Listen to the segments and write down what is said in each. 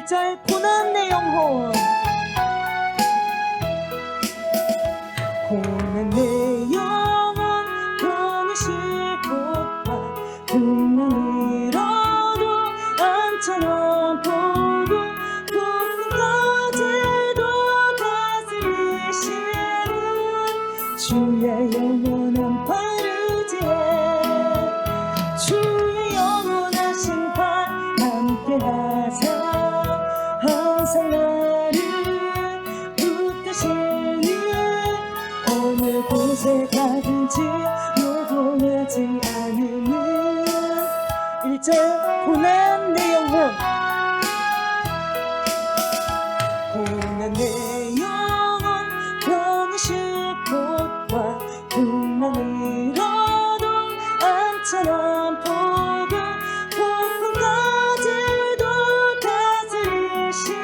1절 고난 내 영혼, 고난 내 영혼 편히 쉴곳과 풍랑이라도 안처럼 보고 고통까지도 다스리시는 주의 영원한 파르지에 주의 영원한 심판 함께하사 항상 나를 붙드시는 어느 곳에 가든지 요동하지 않으는 1절 고난 내 영혼, 고난 내 영혼 편히 쉴 곳과 풍랑이라도 안처럼 보고 폭풍까지도 다스리시는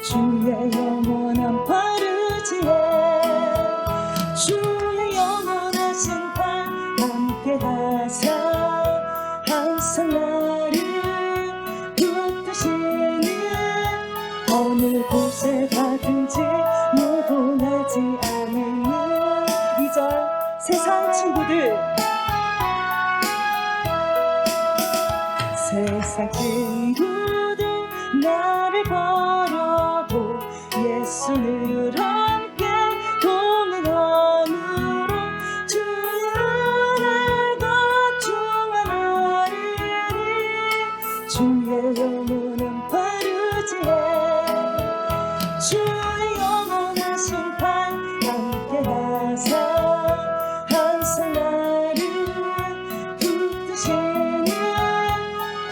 주의 영원한 파르지에 주의 영원한 심판 함께하사 항상 나를 붙드시는 어느 곳에 가든지 요동하지 않으는 2절 세상 친구들, 세상 친구들 나를 버려도 예수를 함께 동행함으로 주의 은혜가 충만하리니 주의 영원한 파르지에 주의 영원한 심판 함께하사 항상 나를 붙드시는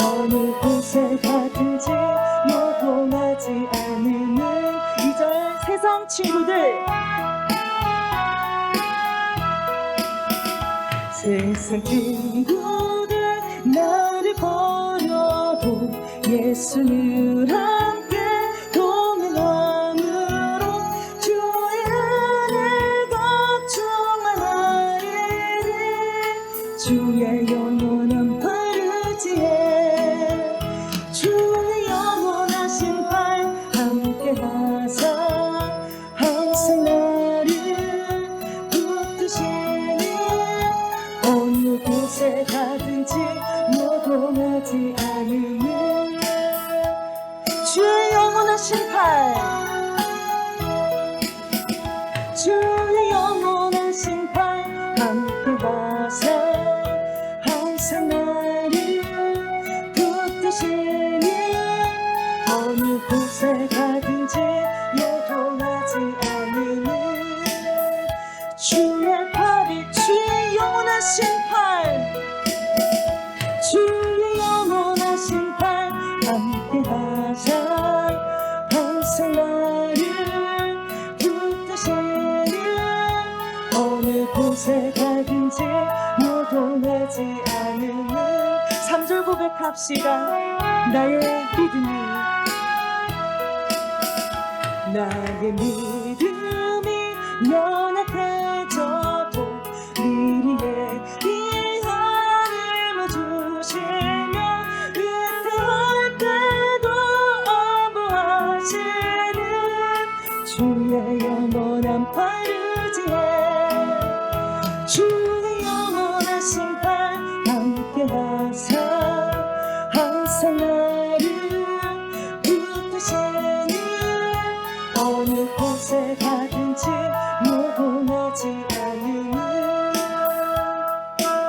어느 곳에 가든지 요동하지 않으는 2절 세상 친구들, 세상 친구들 나를 버려도 예수를 함께 동행함으로 주의 은혜가 충만하리니 주의 영원한 파르지에 주의 영원한 심판 함께하사 항상 나를 붙드시는 어느 곳에 가든지 요동하지 않으는 주의 영원한 심판, 주의 영원한 심판 함께하사 항상 나를 붙드시는 어느 곳에 가든지 요동하지 않으는 주의 팔이 주의 영원한 심판, 주의 영원한 심판 함께하사 항상 나를 붙드시는 어느 곳에 가든지 요동하지 않으는 3절 고백합시다. 나의 믿음이 연약해져도 미리에 위한 힘을 주시며 위태할 때도 안보하시는 주의 영원한 파르지에 주의 영원한 심판 함께하사 항상 나를 붙드시는 어느 곳에 가든지 요동하지 않으는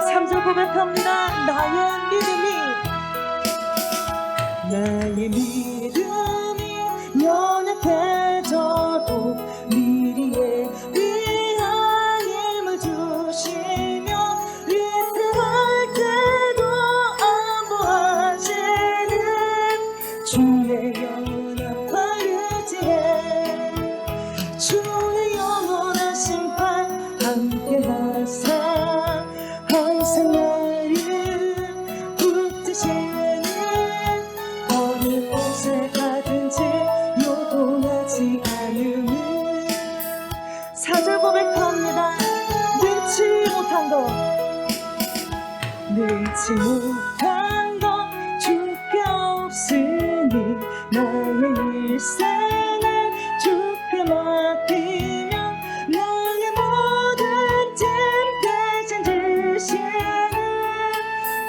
3절 고백합니다. 나의 믿음이 연약해져도 미리에 위한 힘을 주시며 위태할 때도 안보하시는 주의 영원한 파르지에 주의 영원한 심판 함께하사 항상 나를 붙드시는 어느 곳에 가든지 요동하지 않으는 4절 고백합니다. 능치 못한 것 주께 없으니 나의 일생을 주께 맡기며 나의 모든 짐 대신 지시는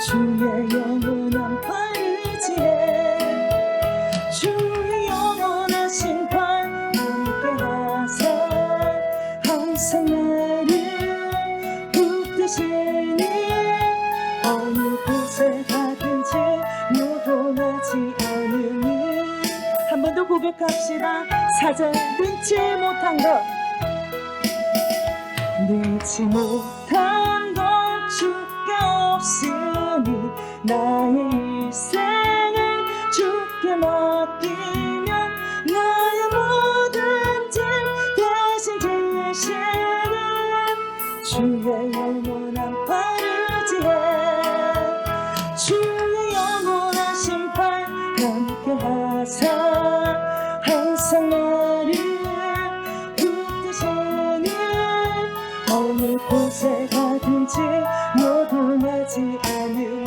주의 영원한 팔을 지해 주의 영원하신 팔 함께 하사 항상 나를 붙드시니 어느 곳에 가든지 요동하지 않으니 한 번 더 고백합시다. 사전 능치 못한 것 능치 못한 것 주께 없으니 나의 일생을 주께 맡기며 나의 모든 짐 대신 지시는 주의 영원한 팔을 지해 주의 영원하신 팔 함께 하사 항상 나를 붙드시니 어느 곳에 가든지 요동하지 않으니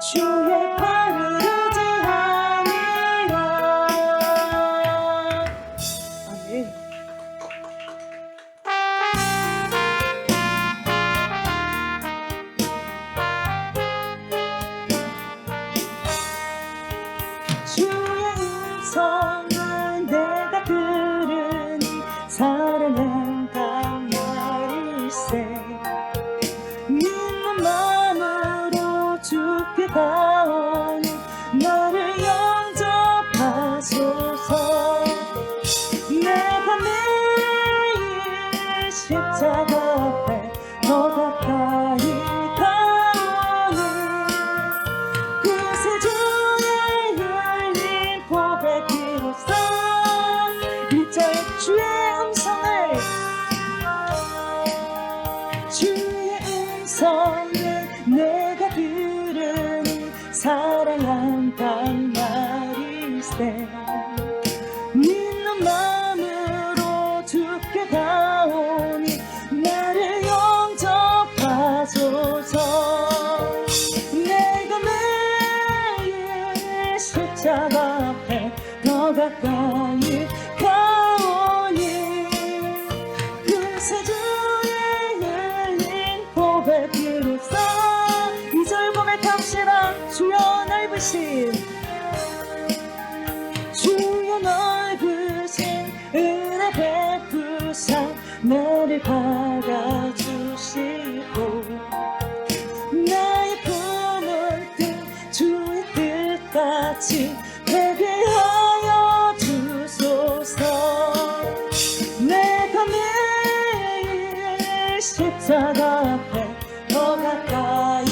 주의 팔을 의지하니라. 아멘. 주의 음성은 내가 들으니 사랑한다 말일세 믿는 마음으로 주께 가오니 나를 영접하소서. 내가 매일 십자가 앞에 더 가까이 가오니 그새 주의 흘린 보배 피로써 일절 주의 음성을 주의 음성을 내가 들으니 사랑한단 말일세 믿는 마음으로 주께 가오니 나를 영접하소서. 내가 매일 십자가 앞에 더 가까이 가오니 그새 주의 흘린 보배 피로써 이절 고백합시다. 주여 넓으신 주여 넓으신 은혜 베푸사 나를 받아주시고 나의 품을 뜬 주의 뜻같이 되게 하여 주소서. 내가 매일 십자가 앞에 더 가까이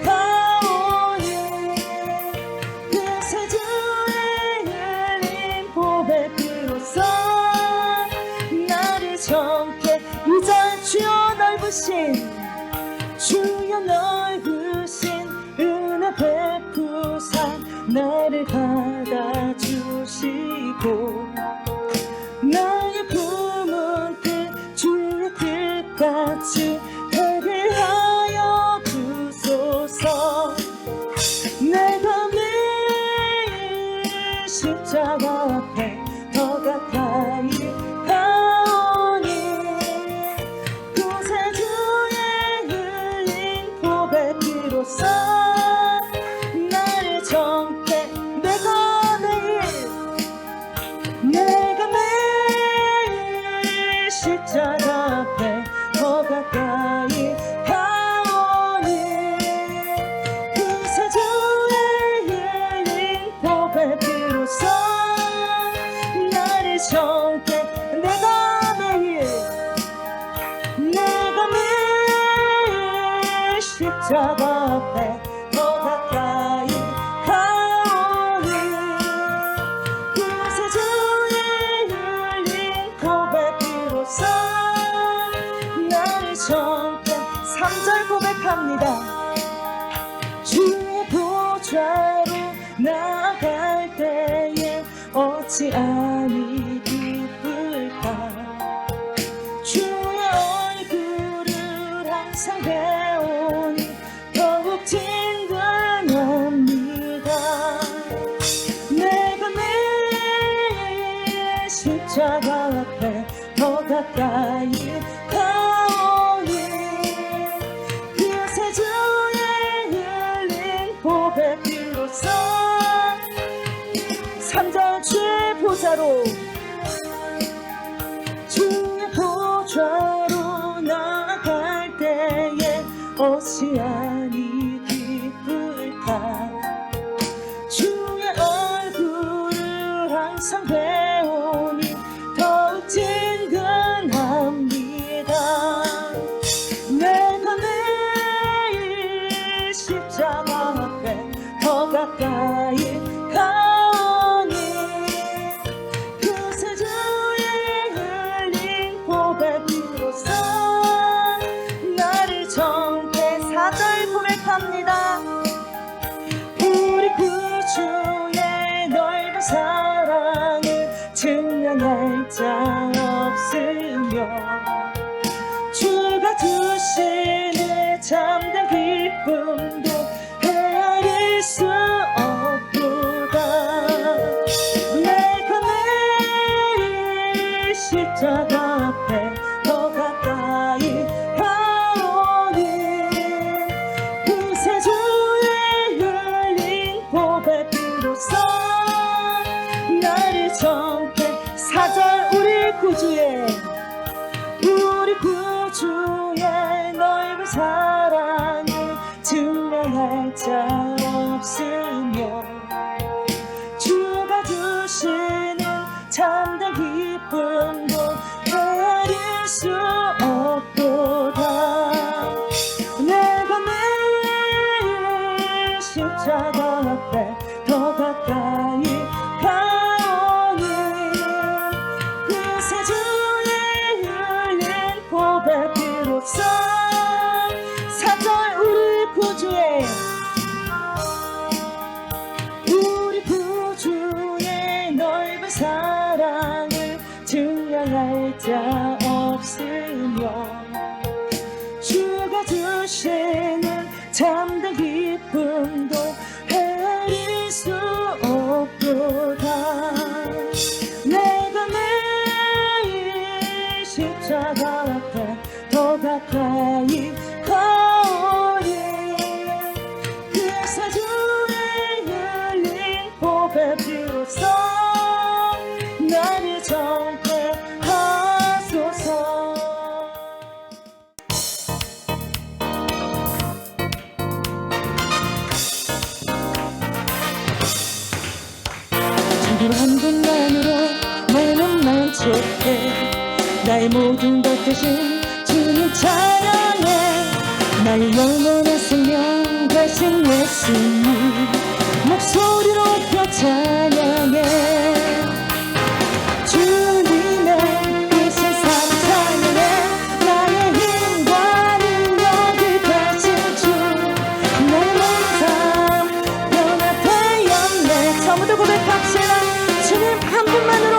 가오니 그새 주의 흘린 보배 피로써 나를 정케 이절 주여 넓으신 주여 넓으신 은혜 베푸사 나를 받아주시고 나의 품은 뜻 주의 뜻같이 되게 하여 주소서. 내가 매일 십자가 앞에 더 가까이 가오니 그새 주의 흘린 보배 피로써 나를 정케 내가 매일 십자가 앞에 더 가까이 가오니 그새 주의 흘린 보배 피로써 나를 정케 내가 매일 십자가 앞에 더 가까이 가오니 그새 주의 흘린 보배 피로써 나를 정케 3절 고백합니다. 주의 보좌로 나아갈 때에 어찌 아니 기쁠까. 주의 얼굴을 항상 배우니 더욱 진등합니다. 십자가 앞에 더 가까이 가오니 그새 주의 흘린 보배 피로써 3절 주의 보좌로 주의 보좌로 나아갈 때에 어찌하니 기쁠까 주의 얼굴을 항상 배우니 더욱 친근합니다 내가 매일 십자가 앞에 더 가까이 가오니 그새 주의 흘린 보배 피로써 나를 정죄 4절 고백합니다 우리 구주의 넓은 사랑을 증명할 자 없으며 주가 주시는 참된 기쁨도 헤아릴 수 없도다 내가 매일 십자가 앞에 더 가까이 가오니 그새 주의 흘린 보배 피로써 나를 정죄 4절 우리 구주의 넓은 사랑을 증명할 자 없으며 주가 주시는 참된 기쁨도 헤아릴 수 없도다 내가 매일 십자가 앞에 더 가까이 가오니 그새 주의 흘린 보배 피로써 4절 우리 구주의 넓은 사랑을 증명할 자 없으며 주가 주시는 참된 기쁨도 헤아릴 수 없도다 내가 매일 십자가 앞에 더 가까이 가오니 그새 주의 흘린 보배 피로써 나를 정죄하소서 주님 한 분만으로 나는 만족해 나의 모든 것 대신 주님 찬양해 나의 영원한 생명 되신 예수님 목소리로 펴 찬양해 주님의 이 세상 찬양해 나의 힘과 능력이 되신 주 나의 모든 삶 변화되었네 처음부터 고백합시다 주님 한 분만으로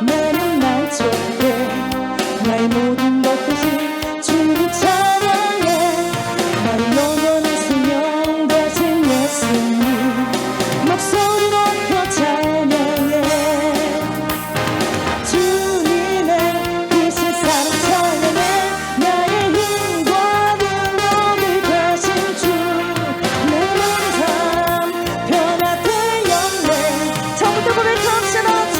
나는 만족해 나의 모든 것 대신 주님 찬양해 나의 영원한 생명 되신 예수님 목소리로 펴 찬양해 주님의 이 세상 찬양해 나의 힘과 능력이 되신 주 내 모든 삶 변화되었네 처음부터 고백합시다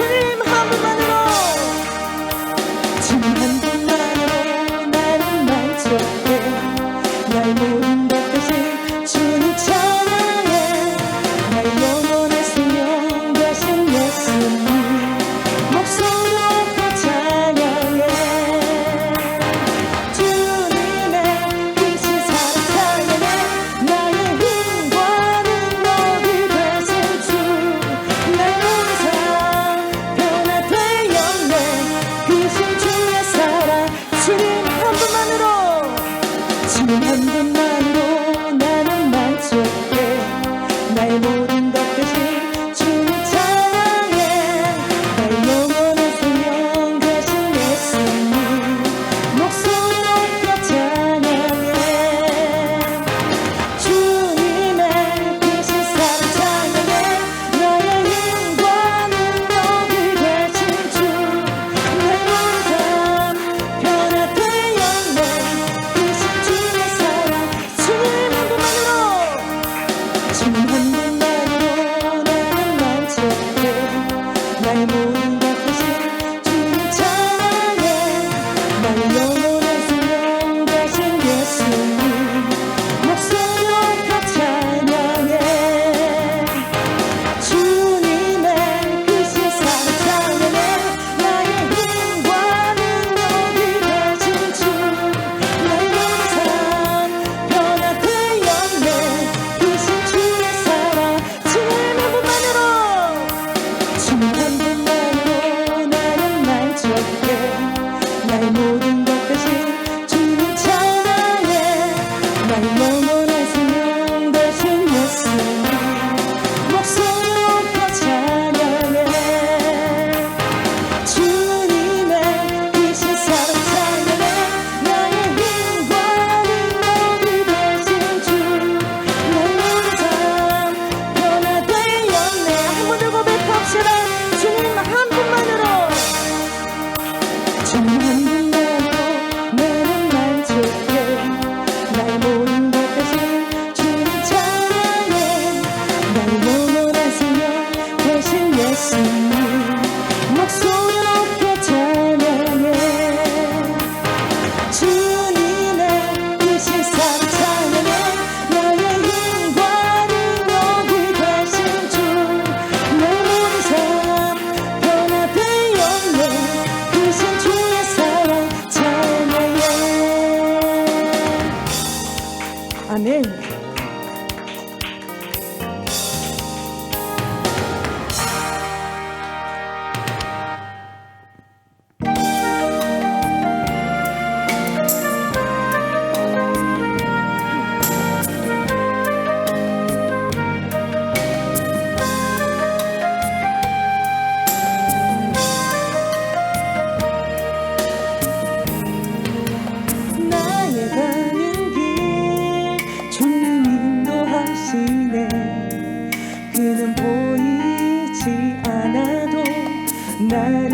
나를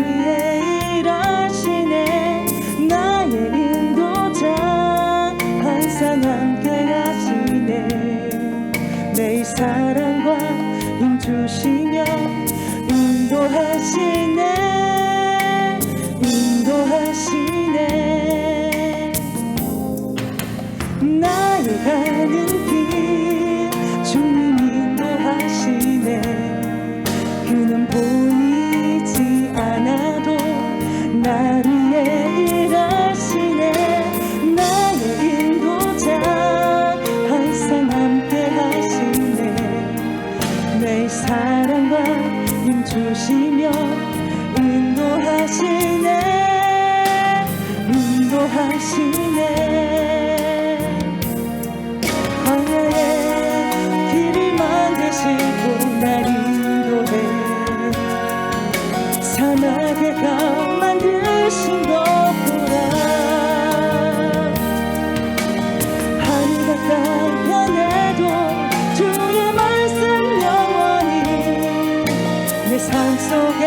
일하시네. 나의 인도자 항상 함께 하시네. 내 사랑과 힘주시며 인도하시네. 인도하시네. 나의 가는 길 주님 인도하시네. 그는 보이지 않아도 나를 일하시네. 나의 인도자 항상 함께 하시네. 내 사랑과 힘주시며 인도하시네. 인도하시네. 광야에 길을 만드시고 날 인도해. 사막에 강 만드신 것 보라. 하늘과 땅 변해도 주의 말씀 영원히 내 삶 속에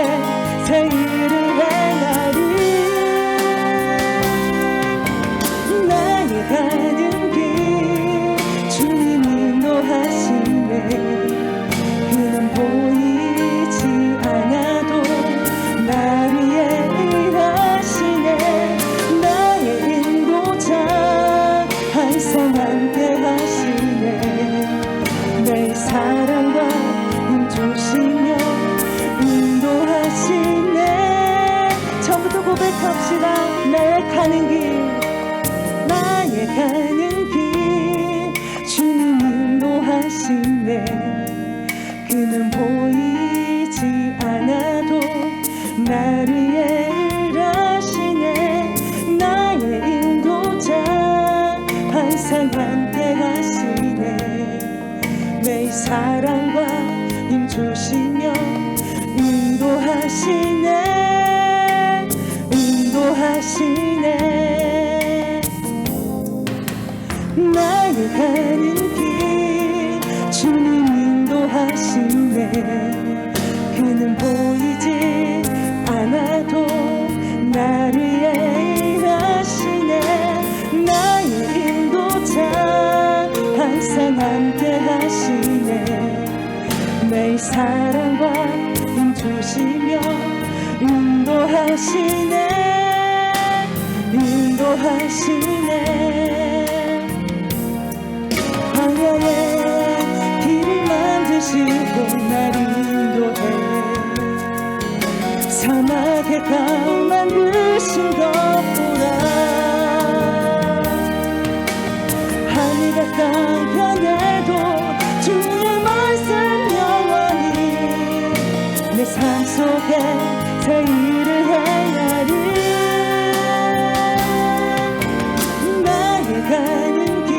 새 일을 행하리. 나의 가는 길 주님 인도하시네. 그는 보이지 않아도 나를 일하시네. 나의 인도자 항상 함께 하시네. 내 사랑과 힘주시며 인도하시네. 처음부터 고백합시다. 나의 가는 길, 나의 가는 길 주님 인도하시네. 그는 보이지 않아도 나를 일하시네. 나의 인도자 항상 함께 하시네. 내 사랑과 힘주시며 인도하시네. 인도하시네. 나의 가는 길 주님 인도하시네. 그는 보이지 않아도 나를 일하시네. 나의 인도자 항상 함께 하시네. 내 사랑과 힘주시며 인도하시네. 인도하시네. 광야에 길을 만드시고 날 인도해. 사막에 강 만드신 것 보라. 하늘과 땅 변해도 주의 말씀 영원히 내 삶 속에 새 일을 행하리. 나의 가는 길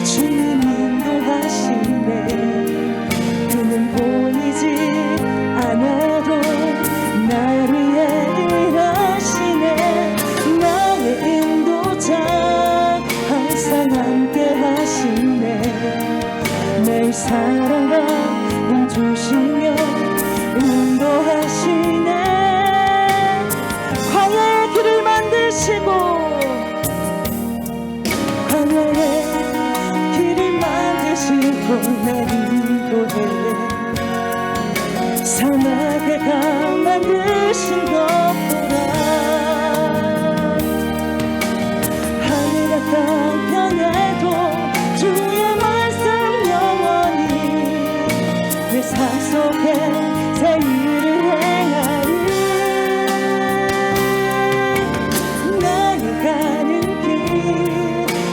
주님 인도하시네. 그는 보이지 않아도 나를 일하시네. 나의 인도자 항상 함께 하시네. 내 사랑과 힘주시며 인도하시네. 광야의 길을 만드시고 광야에 길을 만드시고 날 인도해. 사막에 강 만드신 것 보라. 하늘과 땅 변해도 주의 말씀 영원히 내 삶 속에 새 일을 행하리. 나의 가는 길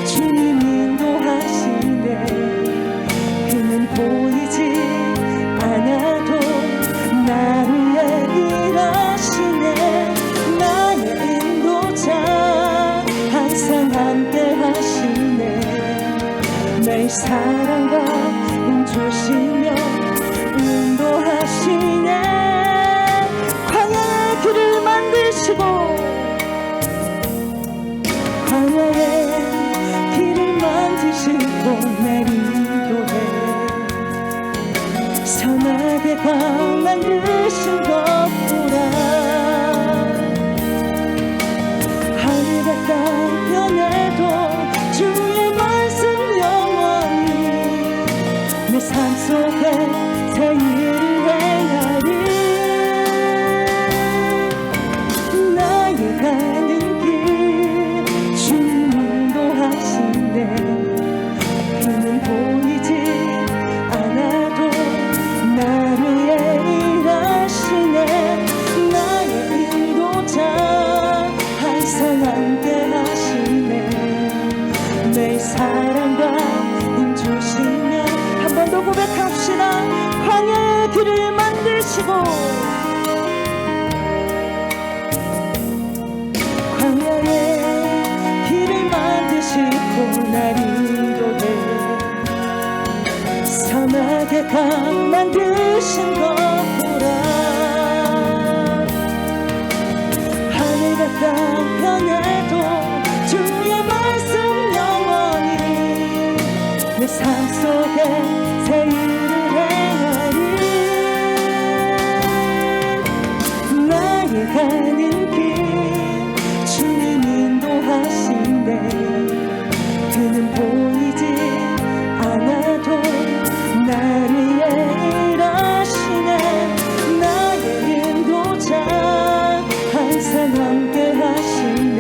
주님 인도하시네. 그는 보이지 않아도 나를 일하시네. 나의 인도자 항상 함께 하시네. 내 사랑과 힘주시며 인도하시네. 광야의 길을 만드시고 광야의 길을 만드시고 날 인도해. 사막에 강 만드신 것 보라. 삶 속에 새 일을 행하리. 나의 가는 길 주님 인도하시네. 그는 보이지 않아도 나를 일하시네. 나의 인도자 항상 함께 하시네. 내 사랑과 힘 주시며 한 번 더 고백합시다. 광야의 길을 만드시고 광야의 길을 만드시고 날 인도해. 사막의 강 만드신 것 보라. 하늘과 땅 변해도 주의 말씀 영원히. 내 삶 속에 새 일을 행하리. 나의 가는 길 주님 인도하신대. 그는 보이지 않아도 나를 일하시네. 나의 인도자 항상 함께 하시네.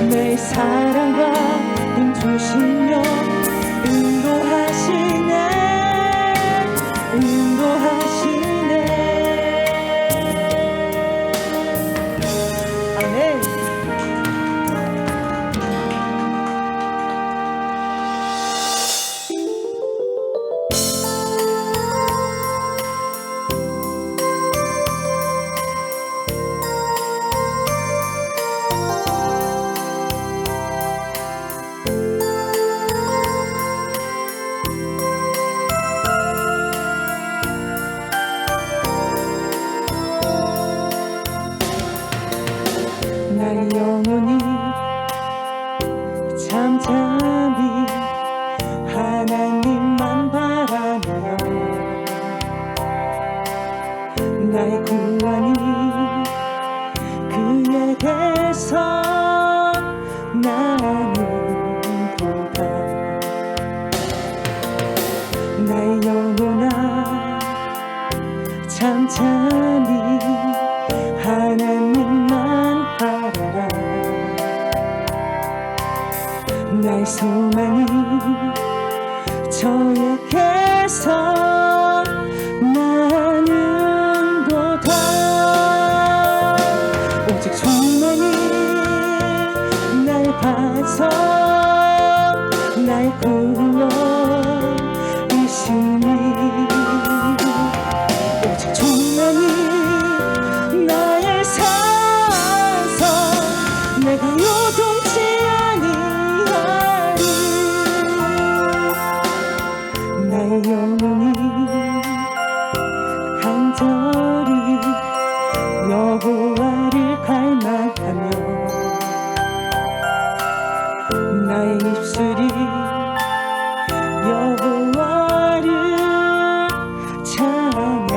내 사랑과 힘 주시며 인도하시네. 인도하시네. 아멘. 나의 영혼이 잠잠히 하나님만 바라며 나의 구원이 그에게서 나는도다. 나의 영혼아 잠잠히 하나님만 바라라. 나의 소망이 저에게서 나는도다. 오직 주만이 나의 반석 나의 구원이시니. 오직 주만이 나의 산성 내가 요동치 아니하리. 나의 영혼이 간절히 여호와를 갈망하며 나의 입술이 여호와를 찬양하리.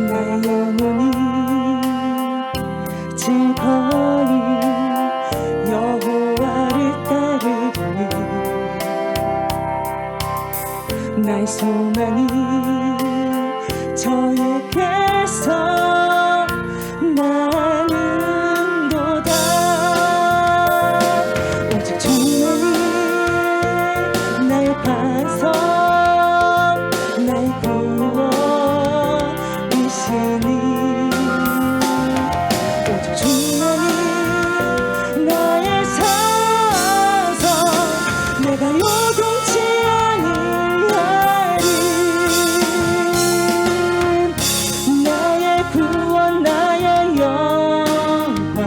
나의 영혼이 즐거이 여호와를 따르리니. 나의 소망이 저에게서 나는도다. 오직 주만이 나의 반석 나의 구원이시니. 오직 주만이 나의 산성 내가 요동치 아니하리. 나의 구원 나의 영광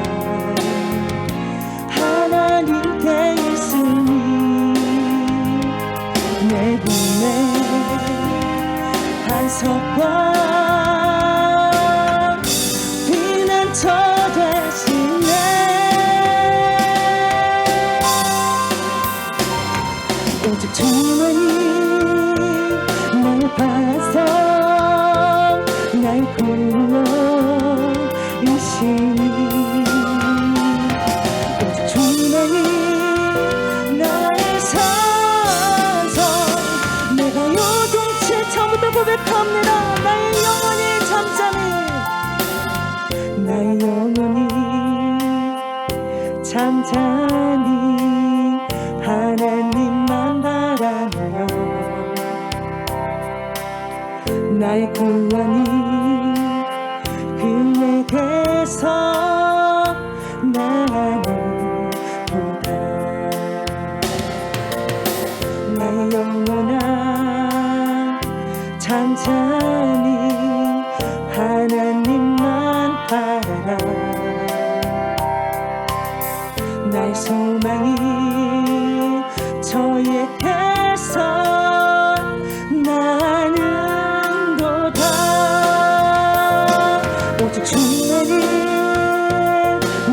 하나님께 있으니. 내 꿈에 반석과 피난처 되시네. 오직 주만이 나의 반석 나의 구원이시니. 오직 주만이 나의 잠잠히 하나님만 바라며 나의 구원이 그에게서 나는 보다 나의 영혼아 잠잠히 하나님만 바라라 나의 소망이 저에게서 나는 도다 오직 주만이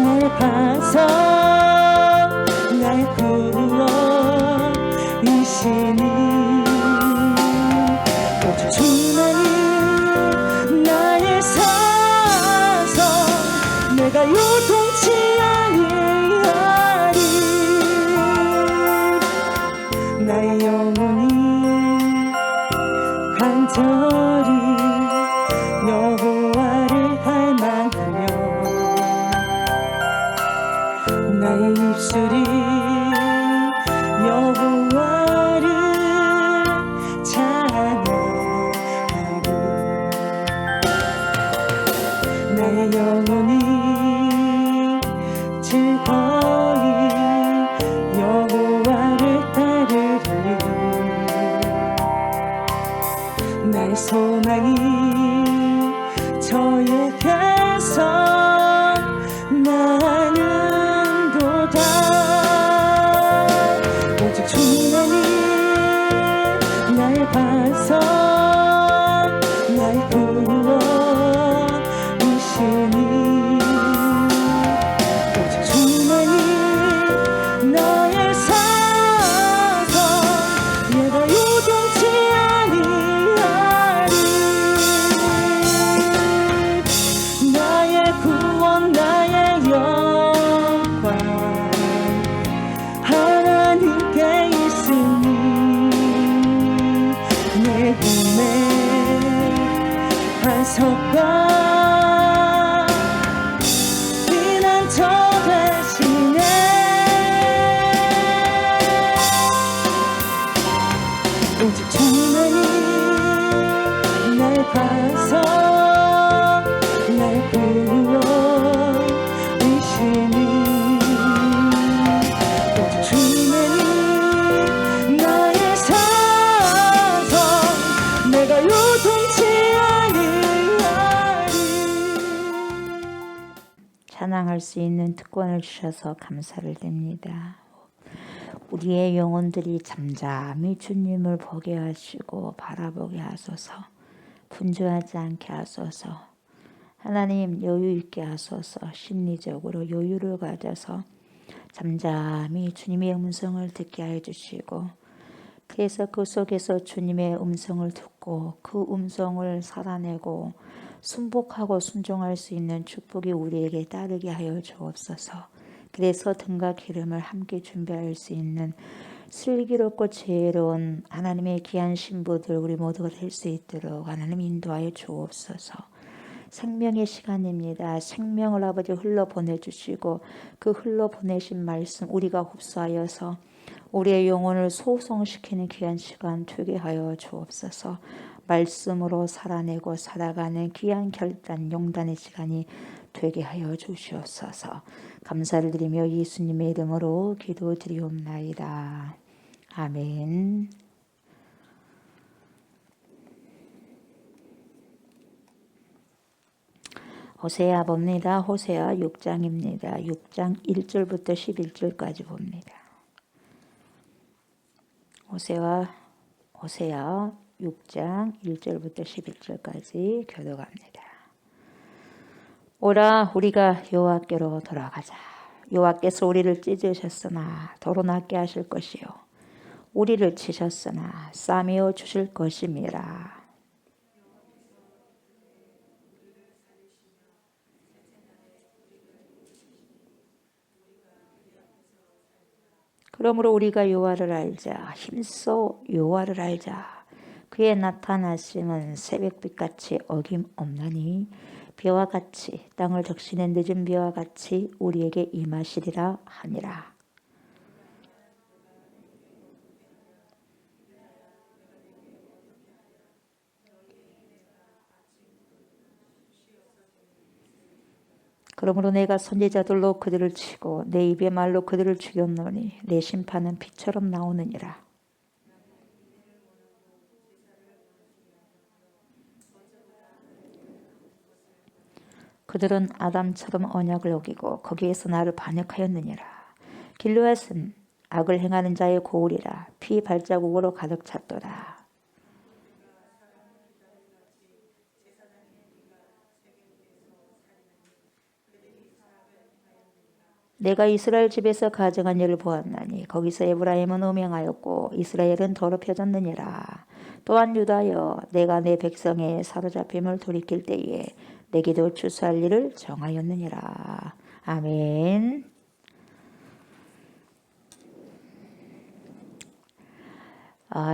나의 반석 나의 구원이시니 오직 주만이 나의 사성 내가 요동치 아니하리 나의 영혼이 간절히 여호와를 갈망하며 나의 입술이 여호와를 찬양하리 나의 영혼이 즐거이 여호와를 따르리 나의 소망이 저에게서 나는 도다 오직 주만이 나의 반석 나의 구원이시니 오직 주만이 나의 사성 내가 요동치 아니하리 나의 구원 나의 영광 하나님께 있으니 내 힘의 반석과 피난처 되시네 오직 주만이 나의 반석 나의 구원이시니 오직 주만이 나의 사성 내가 요동치 아니하리 찬양할 수 있는 특권을 주셔서 감사를 드립니다. 우리의 영혼들이 잠잠히 주님을 보게 하시고 바라보게 하소서. 분주하지 않게 하소서. 하나님 여유 있게 하소서. 심리적으로 여유를 가져서 잠잠히 주님의 음성을 듣게 해주시고 그래서 그 속에서 주님의 음성을 듣고 그 음성을 살아내고 순복하고 순종할 수 있는 축복이 우리에게 따르게 하여 주옵소서. 그래서 등과 기름을 함께 준비할 수 있는 슬기롭고 지혜로운 하나님의 귀한 신부들 우리 모두가 될 수 있도록 하나님 인도하여 주옵소서. 생명의 시간입니다. 생명을 아버지 흘러보내주시고 그 흘러보내신 말씀 우리가 흡수하여서 우리의 영혼을 소성시키는 귀한 시간 되게 하여 주옵소서. 말씀으로 살아내고 살아가는 귀한 결단 용단의 시간이 되게 하여 주시옵소서. 감사를 드리며 예수님의 이름으로 기도드리옵나이다. 아멘. 호세아 봅니다. 호세아 6장입니다. 6장 1절부터 11절까지 봅니다. 호세아 6장 1절부터 11절까지 교독합니다. 오라 우리가 여호와께로 돌아가자. 여호와께서 우리를 찢으셨으나 도로 낫게 하실 것이요 우리를 치셨으나 싸매어 주실 것임이라. 그러므로 우리가 여호와를 알자. 힘써 여호와를 알자. 그의 나타나심은 새벽빛같이 어김없나니 비와 같이 땅을 적시는 늦은 비와 같이 우리에게 임하시리라 하니라. 그러므로 내가 선지자들로 그들을 치고 내 입의 말로 그들을 죽였노니 내 심판은 비처럼 나오느니라. 그들은 아담처럼 언약을 어기고 거기에서 나를 반역하였느니라. 길르앗은 악을 행하는 자의 고울이라. 피 발자국으로 가득 찼도다. 내가 이스라엘 집에서 가정한 일을 보았나니 거기서 에브라임은 음행하였고 이스라엘은 더럽혀졌느니라. 또한 유다여 내가 내 백성의 사로잡힘을 돌이킬 때에 내게도 추수할 일을 정하였느니라. 아멘.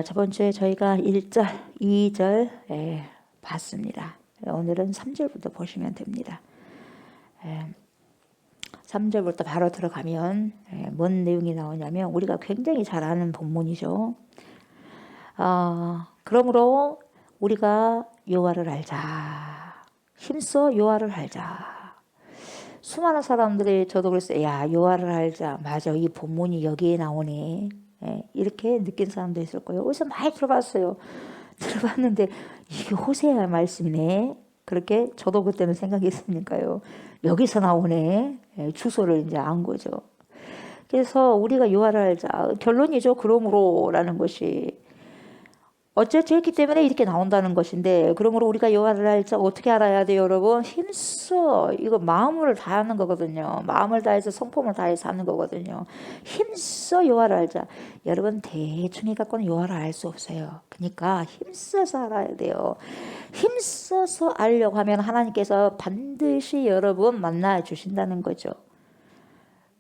저번 주에 저희가 1절, 2절 봤습니다. 오늘은 3절부터 보시면 됩니다. 3절부터 바로 들어가면 뭔 내용이 나오냐면 우리가 굉장히 잘 아는 본문이죠. 그러므로 우리가 여호와를 알자. 힘써 여호와를 알자. 수많은 사람들이 저도 그랬어요. 야, 여호와를 알자. 맞아, 이 본문이 여기에 나오네. 이렇게 느낀 사람도 있을 거예요. 어디서 많이 들어봤어요. 들어봤는데 이게 호세아 말씀이네. 그렇게 저도 그때는 생각했으니까요. 여기서 나오네. 주소를 이제 안 거죠. 그래서 우리가 여호와를 알자. 결론이죠. 그러므로라는 것이 어쨌기 때문에 이렇게 나온다는 것인데, 그러므로 우리가 여호와를 알자. 어떻게 알아야 돼요, 여러분? 힘써. 이거 마음을 다하는 거거든요. 마음을 다해서 성품을 다해서 하는 거거든요. 힘써 여호와를 알자. 여러분 대충 해갖고는 여호와를 알 수 없어요. 그러니까 힘써서 알아야 돼요. 힘써서 알려고 하면 하나님께서 반드시 여러분 만나 주신다는 거죠.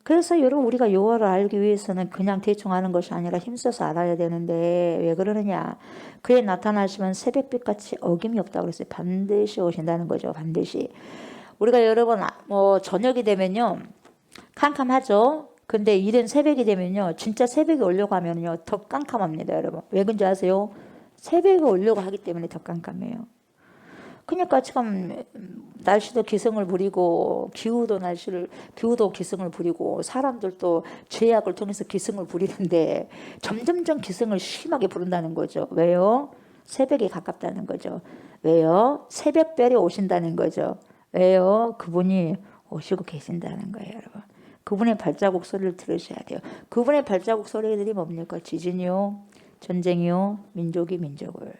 그래서 여러분 우리가 여호와를 알기 위해서는 그냥 대충 아는 것이 아니라 힘써서 알아야 되는데 왜 그러느냐. 그에 나타나시면 새벽빛같이 어김이 없다고 그랬어요. 반드시 오신다는 거죠. 반드시. 우리가 여러분 저녁이 되면요 캄캄하죠. 근데 이른 새벽이 되면요 진짜 새벽이 오려고 하면요 더 깜깜합니다. 여러분 왜 그런지 아세요? 새벽이 오려고 하기 때문에 더 깜깜해요. 그러니까 지금 날씨도 기승을 부리고 기후도 기승을 부리고 사람들도 죄악을 통해서 기승을 부리는데 점점점 기승을 심하게 부른다는 거죠. 왜요? 새벽이 가깝다는 거죠. 왜요? 새벽별이 오신다는 거죠. 왜요? 그분이 오시고 계신다는 거예요, 여러분. 그분의 발자국 소리를 들으셔야 돼요. 그분의 발자국 소리들이 뭡니까? 지진이요, 전쟁이요, 민족이 민족을.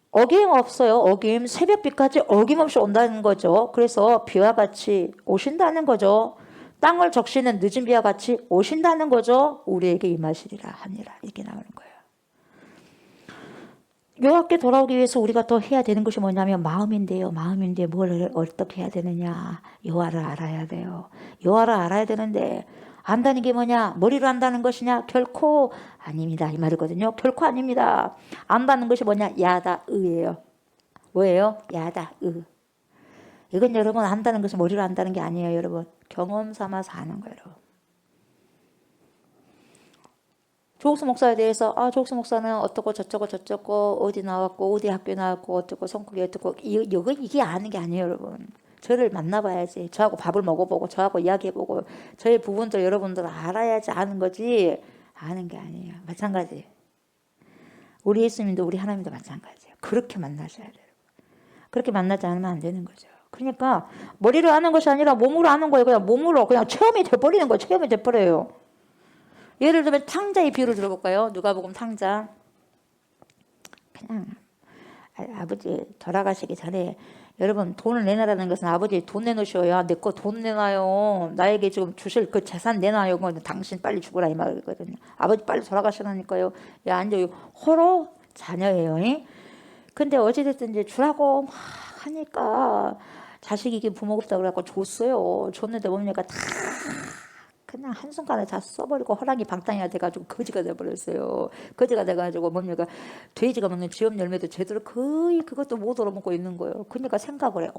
어김 없어요. 어김. 새벽비까지 어김없이 온다는 거죠. 그래서 비와 같이 오신다는 거죠. 땅을 적시는 늦은 비와 같이 오신다는 거죠. 우리에게 임하시리라 하니라. 이렇게 나오는 거예요. 여호와께 돌아오기 위해서 우리가 더 해야 되는 것이 뭐냐면 마음인데요. 마음인데 뭘 어떻게 해야 되느냐. 여호와를 알아야 돼요. 여호와를 알아야 되는데 안다는 게 뭐냐? 머리로 안다는 것이냐? 결코 아닙니다. 이 말이거든요. 결코 아닙니다. 안다는 것이 뭐냐? 야다의예요. 뭐예요? 야다의. 이건 여러분 안다는 것이 머리로 안다는 게 아니에요. 여러분 경험 삼아서 아는 거예요. 조옥수 목사에 대해서 조옥수 목사는 어떻고 저쩌고 어디 나왔고 어디 학교 나왔고 어떻고 성격이 어떻고 이게 아는 게 아니에요. 여러분 저를 만나봐야지. 저하고 밥을 먹어보고 저하고 이야기해보고 저의 부분들 여러분들 알아야지 아는 거지 아는 게 아니에요. 마찬가지. 우리 예수님도 우리 하나님도 마찬가지예요. 그렇게 만나셔야 돼요. 그렇게 만나지 않으면 안 되는 거죠. 그러니까 머리로 아는 것이 아니라 몸으로 아는 거예요. 그냥 몸으로 그냥 체험이 돼버리는 거예요. 체험이 돼버려요. 예를 들면 탕자의 비유를 들어볼까요? 누가복음 탕자. 그냥 아버지 돌아가시기 전에 여러분 돈을 내놔라는 것은 아버지 돈 내놓으셔야 내 거 돈 내놔요. 나에게 지금 주실 그 재산 내놔요. 당신 빨리 죽으라 이 말이거든요. 아버지 빨리 돌아가시라니까요. 야 앉아요. 호로 자녀예요. 근데 어찌됐든 이제 주라고 막 하니까 자식이 부모가 없다고 그래갖고 줬어요. 줬는데 뭡니까? 다 그냥 그냥 한순간에 다 써버리고 호랑이 방탕이가 돼가지고 거지가 돼버렸어요. 거지가 돼가지고 뭡니까 돼지가 먹는 쥐업 열매도 제대로 거의 그것도 못 얻어먹고 있는 거예요. 그러니까 생각을 해.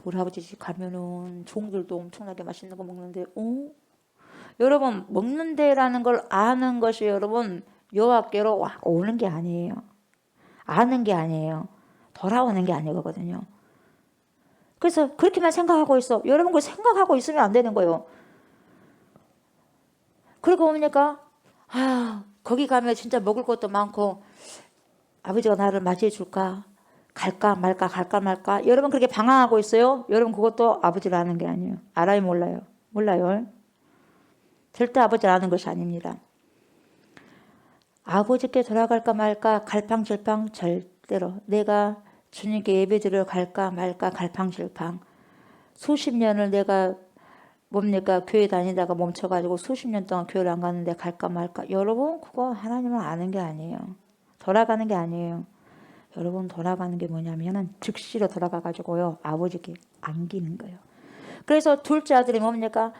우리 아버지 집 가면은 종들도 엄청나게 맛있는 거 먹는데 여러분 먹는 데라는 걸 아는 것이 여러분 여호와께로 오는 게 아니에요. 아는 게 아니에요. 돌아오는 게 아니거든요. 그래서 그렇게만 생각하고 있어. 여러분 그 생각하고 있으면 안 되는 거예요. 그리고 뭡니까? 거기 가면 진짜 먹을 것도 많고 아버지가 나를 맞이해 줄까? 갈까 말까 갈까 말까? 여러분 그렇게 방황하고 있어요? 여러분 그것도 아버지를 아는 게 아니에요. 알아요 몰라요? 몰라요. 절대 아버지를 아는 것이 아닙니다. 아버지께 돌아갈까 말까 갈팡질팡 절대로 내가 주님께 예배드려 갈까 말까 갈팡질팡 수십 년을 내가 뭡니까 교회 다니다가 멈춰가지고 수십 년 동안 교회를 안 가는데 갈까 말까 여러분 그거 하나님은 아는 게 아니에요. 돌아가는 게 아니에요. 여러분 돌아가는 게 뭐냐면은 즉시로 돌아가가지고요 아버지께 안기는 거예요. 그래서 둘째 아들이 뭡니까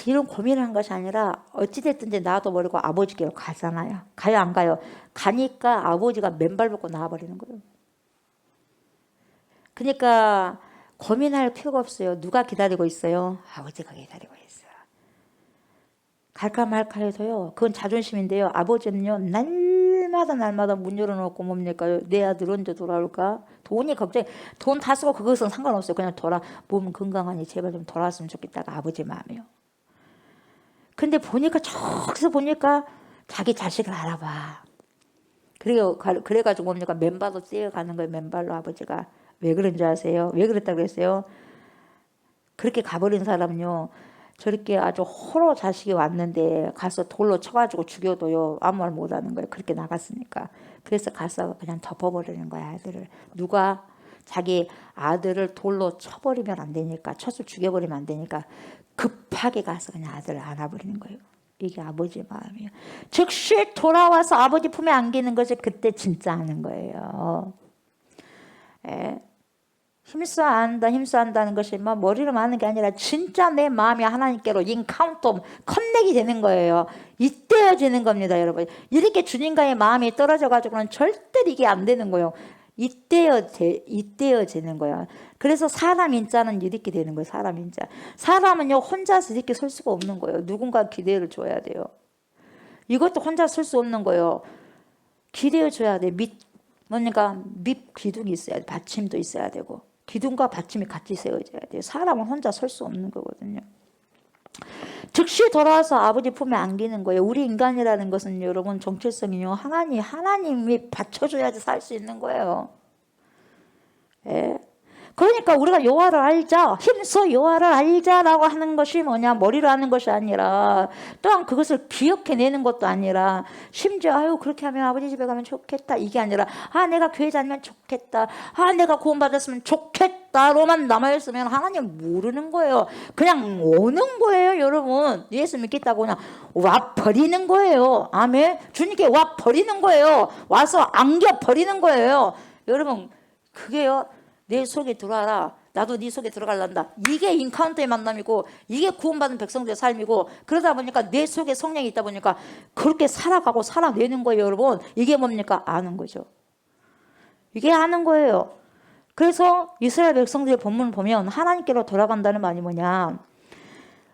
이런 고민을 한 것이 아니라 어찌됐든지 나도 모르고 아버지께로 가잖아요. 가요 안 가요? 가니까 아버지가 맨발 벗고 나와버리는 거예요. 그러니까 고민할 필요가 없어요. 누가 기다리고 있어요? 아버지가 기다리고 있어요. 갈까 말까 해서요. 그건 자존심인데요. 아버지는요. 날마다 문 열어놓고 뭡니까? 내 아들 언제 돌아올까? 돈이 걱정. 돈 다 쓰고 그것은 상관없어요. 그냥 몸 건강하니 제발 좀 돌아왔으면 좋겠다가 아버지 마음이요. 근데 보니까 저기서 보니까 자기 자식을 알아봐. 그래가지고 뭡니까? 맨발로 뛰어가는 거예요. 맨발로 아버지가. 왜 그런 줄 아세요? 왜 그랬다 그랬어요? 그렇게 가버린 사람은요. 저렇게 아주 호로 자식이 왔는데 가서 돌로 쳐가지고 죽여도요. 아무 말 못하는 거예요. 그렇게 나갔으니까. 그래서 가서 그냥 덮어버리는 거야 아들을. 누가? 자기 아들을 돌로 쳐버리면 안 되니까 쳐서 죽여버리면 안 되니까 급하게 가서 그냥 아들을 안아버리는 거예요. 이게 아버지의 마음이에요. 즉시 돌아와서 아버지 품에 안기는 것이 그때 진짜 아는 거예요. 힘써 안다는 것이 뭐 머리로 하는 게 아니라 진짜 내 마음이 하나님께로 인카운터 커넥이 되는 거예요. 이때어지는 겁니다 여러분. 이렇게 주님과의 마음이 떨어져 가지고는 절대 이게 안 되는 거예요. 이때어지는 거예요. 그래서 사람 인자는 이렇게 되는 거예요. 사람 인자. 사람은요 혼자서 이렇게 설 수가 없는 거예요. 누군가 기대를 줘야 돼요. 이것도 혼자 설 수 없는 거예요. 기대어 줘야 돼. 뭡니까? 밑 기둥이 있어야 돼. 받침도 있어야 되고 기둥과 받침이 같이 세워져야 돼요. 사람은 혼자 설 수 없는 거거든요. 즉시 돌아와서 아버지 품에 안기는 거예요. 우리 인간이라는 것은 여러분 정체성이요. 하나님이 받쳐줘야지 살 수 있는 거예요. 예. 그러니까 우리가 여호와를 알자, 힘써 여호와를 알자라고 하는 것이 뭐냐, 머리로 하는 것이 아니라 또한 그것을 기억해내는 것도 아니라 심지어 그렇게 하면 아버지 집에 가면 좋겠다 이게 아니라 내가 교회 다니면 좋겠다, 내가 구원받았으면 좋겠다로만 남아있으면 하나님 모르는 거예요. 그냥 오는 거예요. 여러분 예수 믿겠다고 그냥 와버리는 거예요. 아멘. 주님께 와버리는 거예요. 와서 안겨버리는 거예요. 여러분 그게요 내 속에 들어와라. 나도 네 속에 들어갈란다. 이게 인카운터의 만남이고 이게 구원받은 백성들의 삶이고 그러다 보니까 내 속에 성령이 있다 보니까 그렇게 살아가고 살아내는 거예요. 여러분 이게 뭡니까? 아는 거죠. 이게 아는 거예요. 그래서 이스라엘 백성들의 본문을 보면 하나님께로 돌아간다는 말이 뭐냐,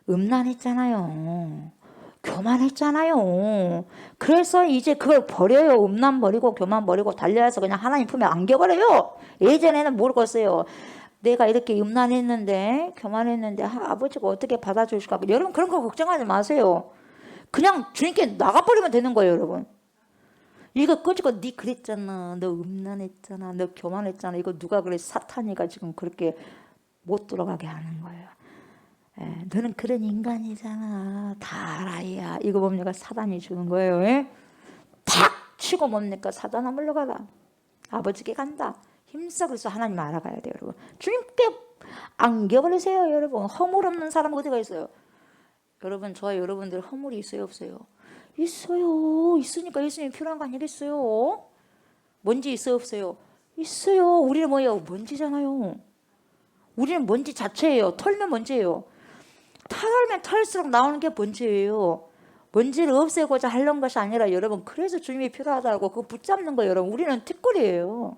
음란했잖아요. 교만했잖아요. 그래서 이제 그걸 버려요. 음란 버리고 교만 버리고 달려와서 그냥 하나님 품에 안겨버려요. 예전에는 모르겠어요. 내가 이렇게 음란했는데 교만했는데 아버지가 어떻게 받아주실까. 여러분 그런 거 걱정하지 마세요. 그냥 주님께 나가버리면 되는 거예요. 여러분 이거 끄지고 네 그랬잖아, 너 음란했잖아, 너 교만했잖아, 이거 누가 그래? 사탄이가 지금 그렇게 못 들어가게 하는 거예요. 너는 그런 인간이잖아. 다 알아야. 이거 뭡니까? 사단이 주는 거예요. 탁 치고 뭡니까? 사단아 물러가라. 아버지께 간다. 힘써. 그래서 하나님 알아가야 돼요. 여러분 주님께 안겨버리세요. 여러분 허물 없는 사람 어디가 있어요? 여러분 저와 여러분들 허물이 있어요 없어요? 있어요. 있으니까 예수님이 필요한 거 아니겠어요? 먼지 있어요 없어요? 있어요. 우리는 뭐예요? 먼지잖아요. 우리는 먼지 자체예요. 털면 먼지예요. 털면 털수록 나오는 게 먼지예요. 먼지를 없애고자 하려는 것이 아니라 여러분, 그래서 주님이 필요하다고 그거 붙잡는 거예요. 여러분, 우리는 티끌이에요.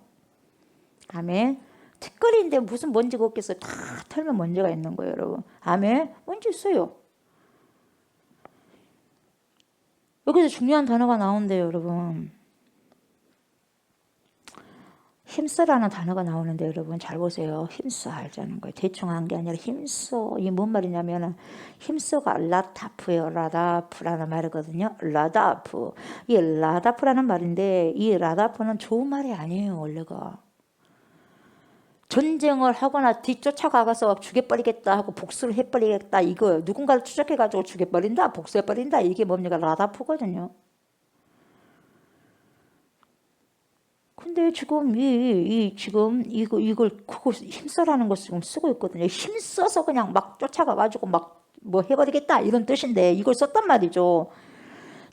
아멘. 티끌인데 무슨 먼지가 없겠어요. 다 털면 먼지가 있는 거예요, 여러분. 아멘. 먼지 있어요. 여기서 중요한 단어가 나오는데요, 여러분. 힘써라는 단어가 나오는데 여러분 잘 보세요. 힘써 알자는 거예요. 대충 한 게 아니라 힘써. 이게 뭔 말이냐면 힘써가 라다프예요. 라다프라는 말이거든요. 라다프. 이 라다프라는 말인데 이 라다프는 좋은 말이 아니에요. 원래가. 전쟁을 하거나 뒤쫓아가서 죽여버리겠다 하고 복수를 해버리겠다 이거예요. 누군가를 추적해가지고 죽여버린다 복수해버린다 이게 뭡니까? 라다프거든요. 근데 지금 이걸 그거 힘써라는 거 지금 쓰고 있거든요. 힘써서 그냥 막 쫓아가가지고 막 뭐 해버리겠다 이런 뜻인데 이걸 썼단 말이죠.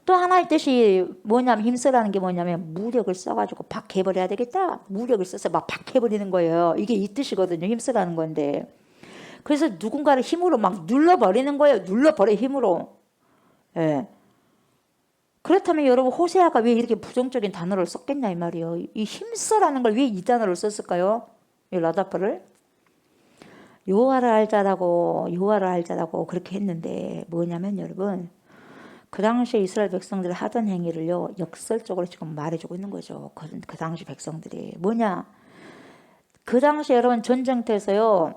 또 하나의 뜻이 뭐냐면 힘써라는 게 뭐냐면 무력을 써가지고 박 해버려야 되겠다. 무력을 써서 막 박 해버리는 거예요. 이게 이 뜻이거든요. 힘써라는 건데. 그래서 누군가를 힘으로 막 눌러버리는 거예요. 눌러버려 힘으로. 예. 그렇다면 여러분 호세아가 왜 이렇게 부정적인 단어를 썼겠냐 이 말이에요. 이 힘써라는 걸 왜 이 단어를 썼을까요? 이 라다프를 여호와를 알자라고 그렇게 했는데 뭐냐면 여러분 그 당시에 이스라엘 백성들이 하던 행위를요 역설적으로 지금 말해주고 있는 거죠. 그 당시 백성들이 뭐냐? 그 당시 여러분 전쟁터에서요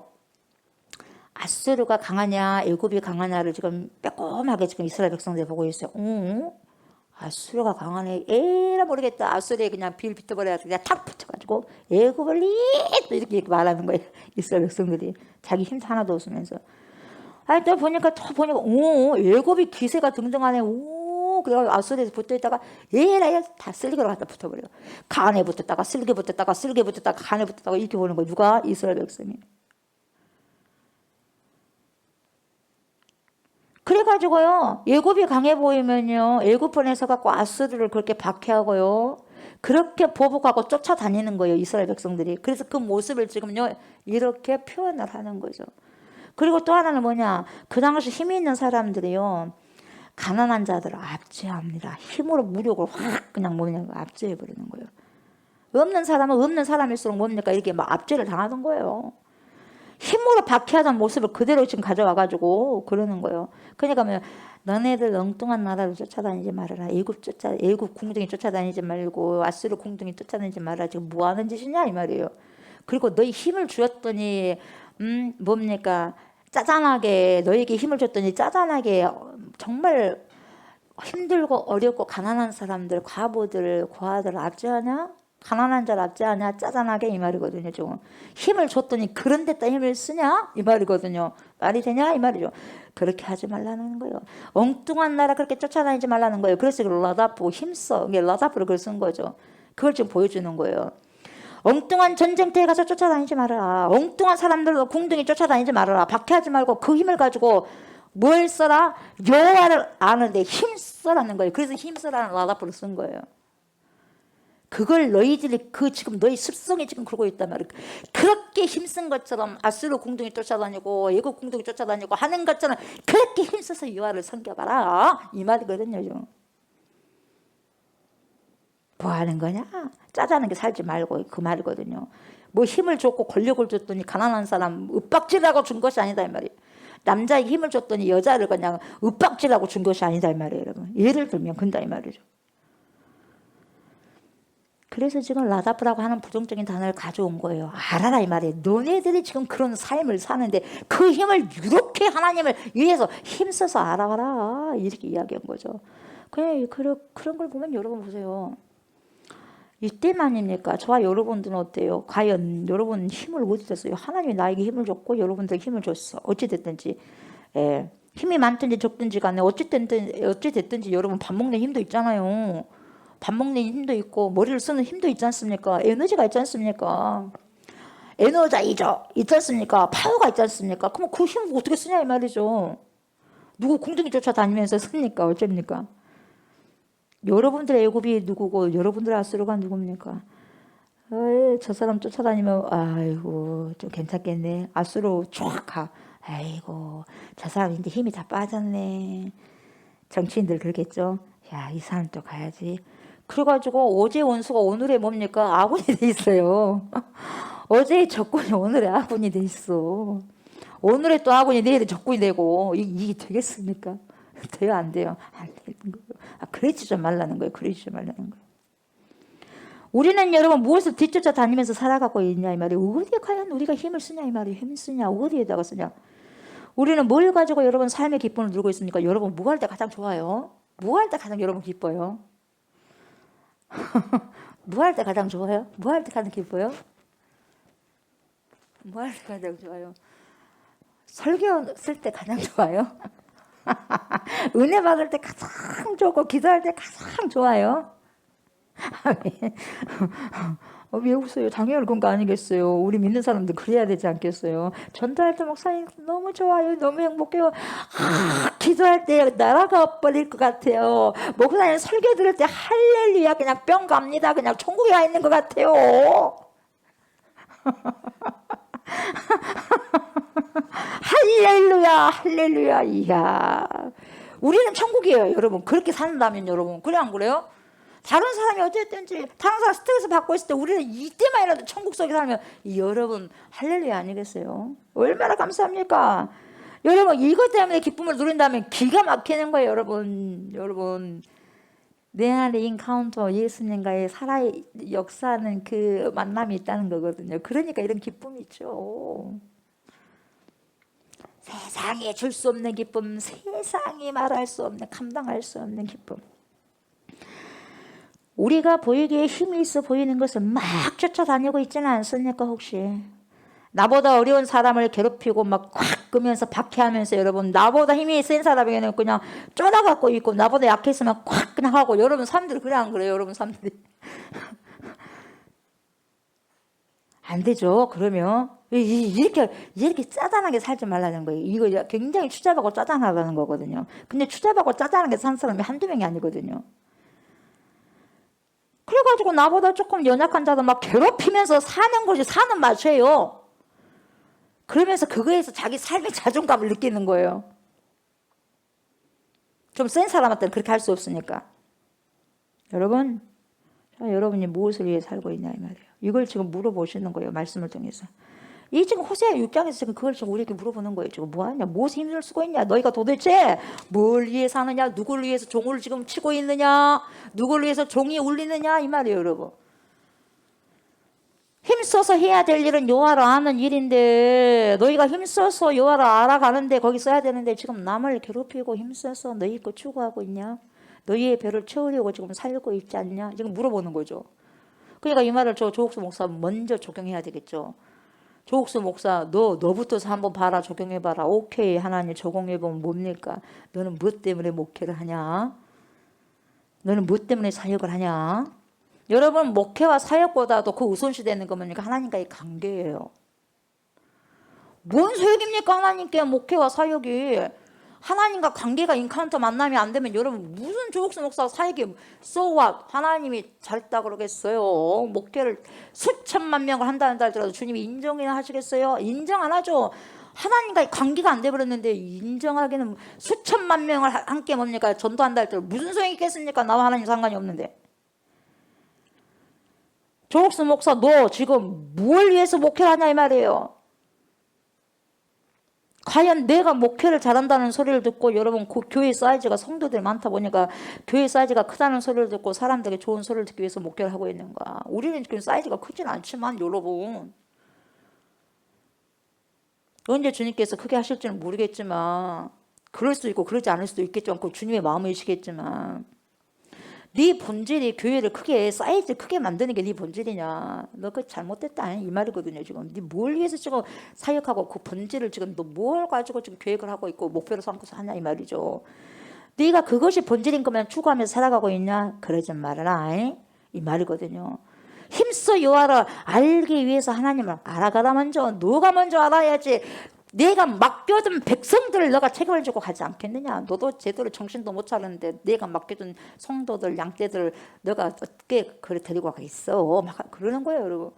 아수르가 강하냐 애굽이 강하냐를 지금 빼꼼하게 지금 이스라엘 백성들이 보고 있어요. 아수르가 강하네. 에라 모르겠다. 아수르에 그냥 빌 붙어버려가지고 그냥 탁 붙여가지고 애굽을 이렇게 말하는 거예요. 이스라엘 백성들이 자기 힘 하나도 없으면서. 아니 또 보니까 애굽이 기세가 등등하네. 그래가지고 아수르에서 붙어있다가 에라 다 쓸개로 갖다 붙어버려요. 간에 붙었다가 쓸개 붙었다가 간에 붙었다가 이렇게 보는 거예요. 누가? 이스라엘 백성이. 그래가지고요 애굽이 강해 보이면요 애굽편에서 갖고 아수르를 그렇게 박해하고요 그렇게 보복하고 쫓아다니는 거예요 이스라엘 백성들이. 그래서 그 모습을 지금요 이렇게 표현을 하는 거죠. 그리고 또 하나는 뭐냐? 그 당시 힘이 있는 사람들이요 가난한 자들을 압제합니다. 힘으로 무력을 확 그냥 압제해 버리는 거예요. 없는 사람은 없는 사람일수록 뭡니까? 이렇게 막 압제를 당하는 거예요. 힘으로 박해하던 모습을 그대로 지금 가져와가지고 그러는 거예요. 그러니까 뭐 너네들 엉뚱한 나라를 쫓아다니지 말아라. 애굽 궁둥이 쫓아다니지 말고 아수르 궁둥이 쫓아다니지 말아라. 지금 뭐 하는 짓이냐 이 말이에요. 그리고 너희 힘을 주었더니 뭡니까? 짜잔하게 너에게 힘을 줬더니 짜잔하게 정말 힘들고 어렵고 가난한 사람들, 과부들, 고아들 압제하냐? 가난한 자를 압제하냐? 짜잔하게 이 말이거든요. 좀 힘을 줬더니 그런 데다 힘을 쓰냐? 이 말이거든요. 말이 되냐? 이 말이죠. 그렇게 하지 말라는 거예요. 엉뚱한 나라 그렇게 쫓아다니지 말라는 거예요. 그래서 라다프 힘써. 이게 라다프를 그걸 쓴 거죠. 그걸 지금 보여주는 거예요. 엉뚱한 전쟁터에 가서 쫓아다니지 말아라. 엉뚱한 사람들도 궁둥이 쫓아다니지 말아라. 박해하지 말고 그 힘을 가지고 뭘 써라? 여호와를 아는데 힘써라는 거예요. 그래서 힘써라는 라다프를 쓴 거예요. 그걸 너희들이 지금 너희 습성이 지금 그러고 있단 말이에요. 그렇게 힘쓴 것처럼 아수르 궁둥이 쫓아다니고 애굽 궁둥이 쫓아다니고 하는 것처럼 그렇게 힘써서 여호와를 섬겨봐라 이 말이거든요. 좀. 뭐 하는 거냐? 짜자는게 살지 말고 그 말이거든요. 뭐 힘을 줬고 권력을 줬더니 가난한 사람 윽박질하고 준 것이 아니다 이 말이에요. 남자에게 힘을 줬더니 여자를 그냥 윽박질하고 준 것이 아니다 이 말이에요. 여러분. 예를 들면 근다 이 말이죠. 그래서 지금 라다프라고 하는 부정적인 단어를 가져온 거예요. 알아라 이 말이에요. 너네들이 지금 그런 삶을 사는데 그 힘을 이렇게 하나님을 위해서 힘써서 알아가라 이렇게 이야기한 거죠. 그런 걸 보면 여러분 보세요. 이때만입니까? 저와 여러분들은 어때요? 과연 여러분 힘을 어디다 써요? 하나님이 나에게 힘을 줬고 여러분들 힘을 줬어. 어찌됐든지 힘이 많든지 적든지 간에 어찌됐든지 여러분 밥 먹는 힘도 있잖아요. 밥 먹는 힘도 있고 머리를 쓰는 힘도 있지 않습니까? 에너지가 있지 않습니까? 에너자이저 있지 않습니까? 파워가 있지 않습니까? 그럼 그 힘을 어떻게 쓰냐 이 말이죠. 누구 궁둥이 쫓아다니면서 씁니까? 어쩝니까? 여러분들의 애굽이 누구고 여러분들의 아수르가 누굽니까? 저 사람 쫓아다니면 아이고 좀 괜찮겠네. 아수르 쫙 가. 아이고 저 사람 이제 힘이 다 빠졌네. 정치인들 그러겠죠. 야, 이 사람 또 가야지. 그래가지고 어제 원수가 오늘의 뭡니까? 아군이 돼 있어요. 어제의 적군이 오늘의 아군이 돼 있어. 오늘의 또 아군이 내일의 적군이 되고 이게 되겠습니까? 돼요, 안 돼요? 안 되는 거예요. 그러지 좀 말라는 거예요. 그러지 좀 말라는 거예요. 우리는 여러분 무엇을 뒤쫓아 다니면서 살아가고 있냐 이 말이에요. 어디에 과연 우리가 힘을 쓰냐 이 말이에요. 힘을 쓰냐 어디에다가 쓰냐. 우리는 뭘 가지고 여러분 삶의 기쁨을 누리고 있습니까? 여러분 뭐 할 때 가장 좋아요? 뭐 할 때 가장 여러분 기뻐요? 뭐 할 때 가장 좋아요? 뭐 할 때 가장 기뻐요? 뭐 할 때 가장 좋아요? 설교 쓸 때 가장 좋아요? 은혜 받을 때 가장 좋고 기도할 때 가장 좋아요? 아멘. 왜 웃어요? 당연히 그런 거 아니겠어요. 우리 믿는 사람들 그래야 되지 않겠어요? 전도할 때 목사님 너무 좋아요. 너무 행복해요. 기도할 때 나라가 버릴 것 같아요. 목사님 설교 들을 때 할렐루야 그냥 뿅 갑니다. 그냥 천국에 가 있는 것 같아요. 할렐루야 할렐루야. 이야 우리는 천국이에요 여러분. 그렇게 산다면 여러분 그래 안 그래요? 다른 사람이 어쨌든지 다른 사람 스트레스 받고 있을 때 우리는 이때만이라도 천국 속에 살면 여러분 할렐루야 아니겠어요? 얼마나 감사합니까? 여러분 이것 때문에 기쁨을 누린다면 기가 막히는 거예요 여러분 내 안에 인카운터 예수님과의 살아 역사하는 그 만남이 있다는 거거든요. 그러니까 이런 기쁨이 있죠. 세상에 줄 수 없는 기쁨, 세상이 말할 수 없는 감당할 수 없는 기쁨. 우리가 보이기에 힘이 있어 보이는 것을 막 쫓아다니고 있지는 않습니까 혹시? 나보다 어려운 사람을 괴롭히고 막 콱 끄면서 박해하면서 여러분 나보다 힘이 센 사람에게는 그냥 쫓아갖고 있고 나보다 약했으면 콱 그냥 하고 여러분 사람들이 그래 안 그래요? 여러분 사람들이 안 되죠. 그러면 이렇게 짜잔하게 살지 말라는 거예요. 이거 굉장히 추잡하고 짜잔하다는 거거든요. 근데 추잡하고 짜잔하게 산 사람이 한두 명이 아니거든요. 그래가지고 나보다 조금 연약한 자들 막 괴롭히면서 사는 것이 사는 맛이에요. 그러면서 그거에서 자기 삶의 자존감을 느끼는 거예요. 좀 센 사람한테는 그렇게 할 수 없으니까. 여러분, 여러분이 무엇을 위해 살고 있냐 이 말이에요. 이걸 지금 물어보시는 거예요. 말씀을 통해서. 이 지금 호세아 6장에서 지금 그걸 지금 우리에게 물어보는 거예요. 지금 뭐하냐? 무엇에 힘을 쓰고 있냐? 너희가 도대체 뭘 위해 사느냐? 누구를 위해서 종을 지금 치고 있느냐? 누구를 위해서 종이 울리느냐? 이 말이에요, 여러분. 힘써서 해야 될 일은 여호와를 아는 일인데 너희가 힘써서 여호와를 알아가는데 거기 써야 되는데 지금 남을 괴롭히고 힘써서 너희 거 추구하고 있냐? 너희의 배를 채우려고 지금 살고 있지 않냐? 지금 물어보는 거죠. 그러니까 이 말을 조옥수 목사 먼저 적용해야 되겠죠. 조옥수 목사 너부터 한번 봐라. 적용해봐라. 오케이 하나님 적용해보면 뭡니까? 너는 무엇 때문에 목회를 하냐? 너는 무엇 때문에 사역을 하냐? 여러분 목회와 사역보다도 그 우선시 되는 거 뭡니까? 하나님과의 관계예요. 뭔 소용입니까? 하나님께 목회와 사역이. 하나님과 관계가 인카운터 만남이 안 되면 여러분 무슨 조옥수 목사 사역이 so what? 하나님이 잘했다 그러겠어요? 목회를 수천만 명을 한다는 할지라도 주님이 인정이나 하시겠어요? 인정 안 하죠. 하나님과의 관계가 안 돼버렸는데 인정하기는 수천만 명을 함께 뭡니까? 전도한다 할지라도 무슨 소용이 있겠습니까? 나와 하나님 상관이 없는데. 조옥수 목사 너 지금 뭘 위해서 목회를 하냐 이 말이에요. 과연 내가 목회를 잘한다는 소리를 듣고 여러분 그 교회 사이즈가 성도들이 많다 보니까 교회 사이즈가 크다는 소리를 듣고 사람들에게 좋은 소리를 듣기 위해서 목회를 하고 있는가? 우리는 그 사이즈가 크진 않지만 여러분 언제 주님께서 크게 하실지는 모르겠지만 그럴 수도 있고 그러지 않을 수도 있겠지만 그 주님의 마음이시겠지만 네 본질이 교회를 크게 사이즈 크게 만드는 게 네 본질이냐? 너 그거 잘못됐다 이 말이거든요. 지금 네 뭘 위해서 지금 사역하고 그 본질을 지금 너 뭘 가지고 지금 계획을 하고 있고 목표를 삼고서 하냐 이 말이죠. 네가 그것이 본질인 거면 추구하면서 살아가고 있냐? 그러지 말아라 이 말이거든요. 힘써 여호와를 알기 위해서 하나님을 알아가라 먼저. 너가 먼저 알아야지. 내가 맡겨둔 백성들을 너가 책임을 지고 가지 않겠느냐? 너도 제대로 정신도 못 차리는데 내가 맡겨둔 성도들, 양떼들 너가 어떻게 그래 데리고 가겠어? 막 그러는 거예요, 여러분.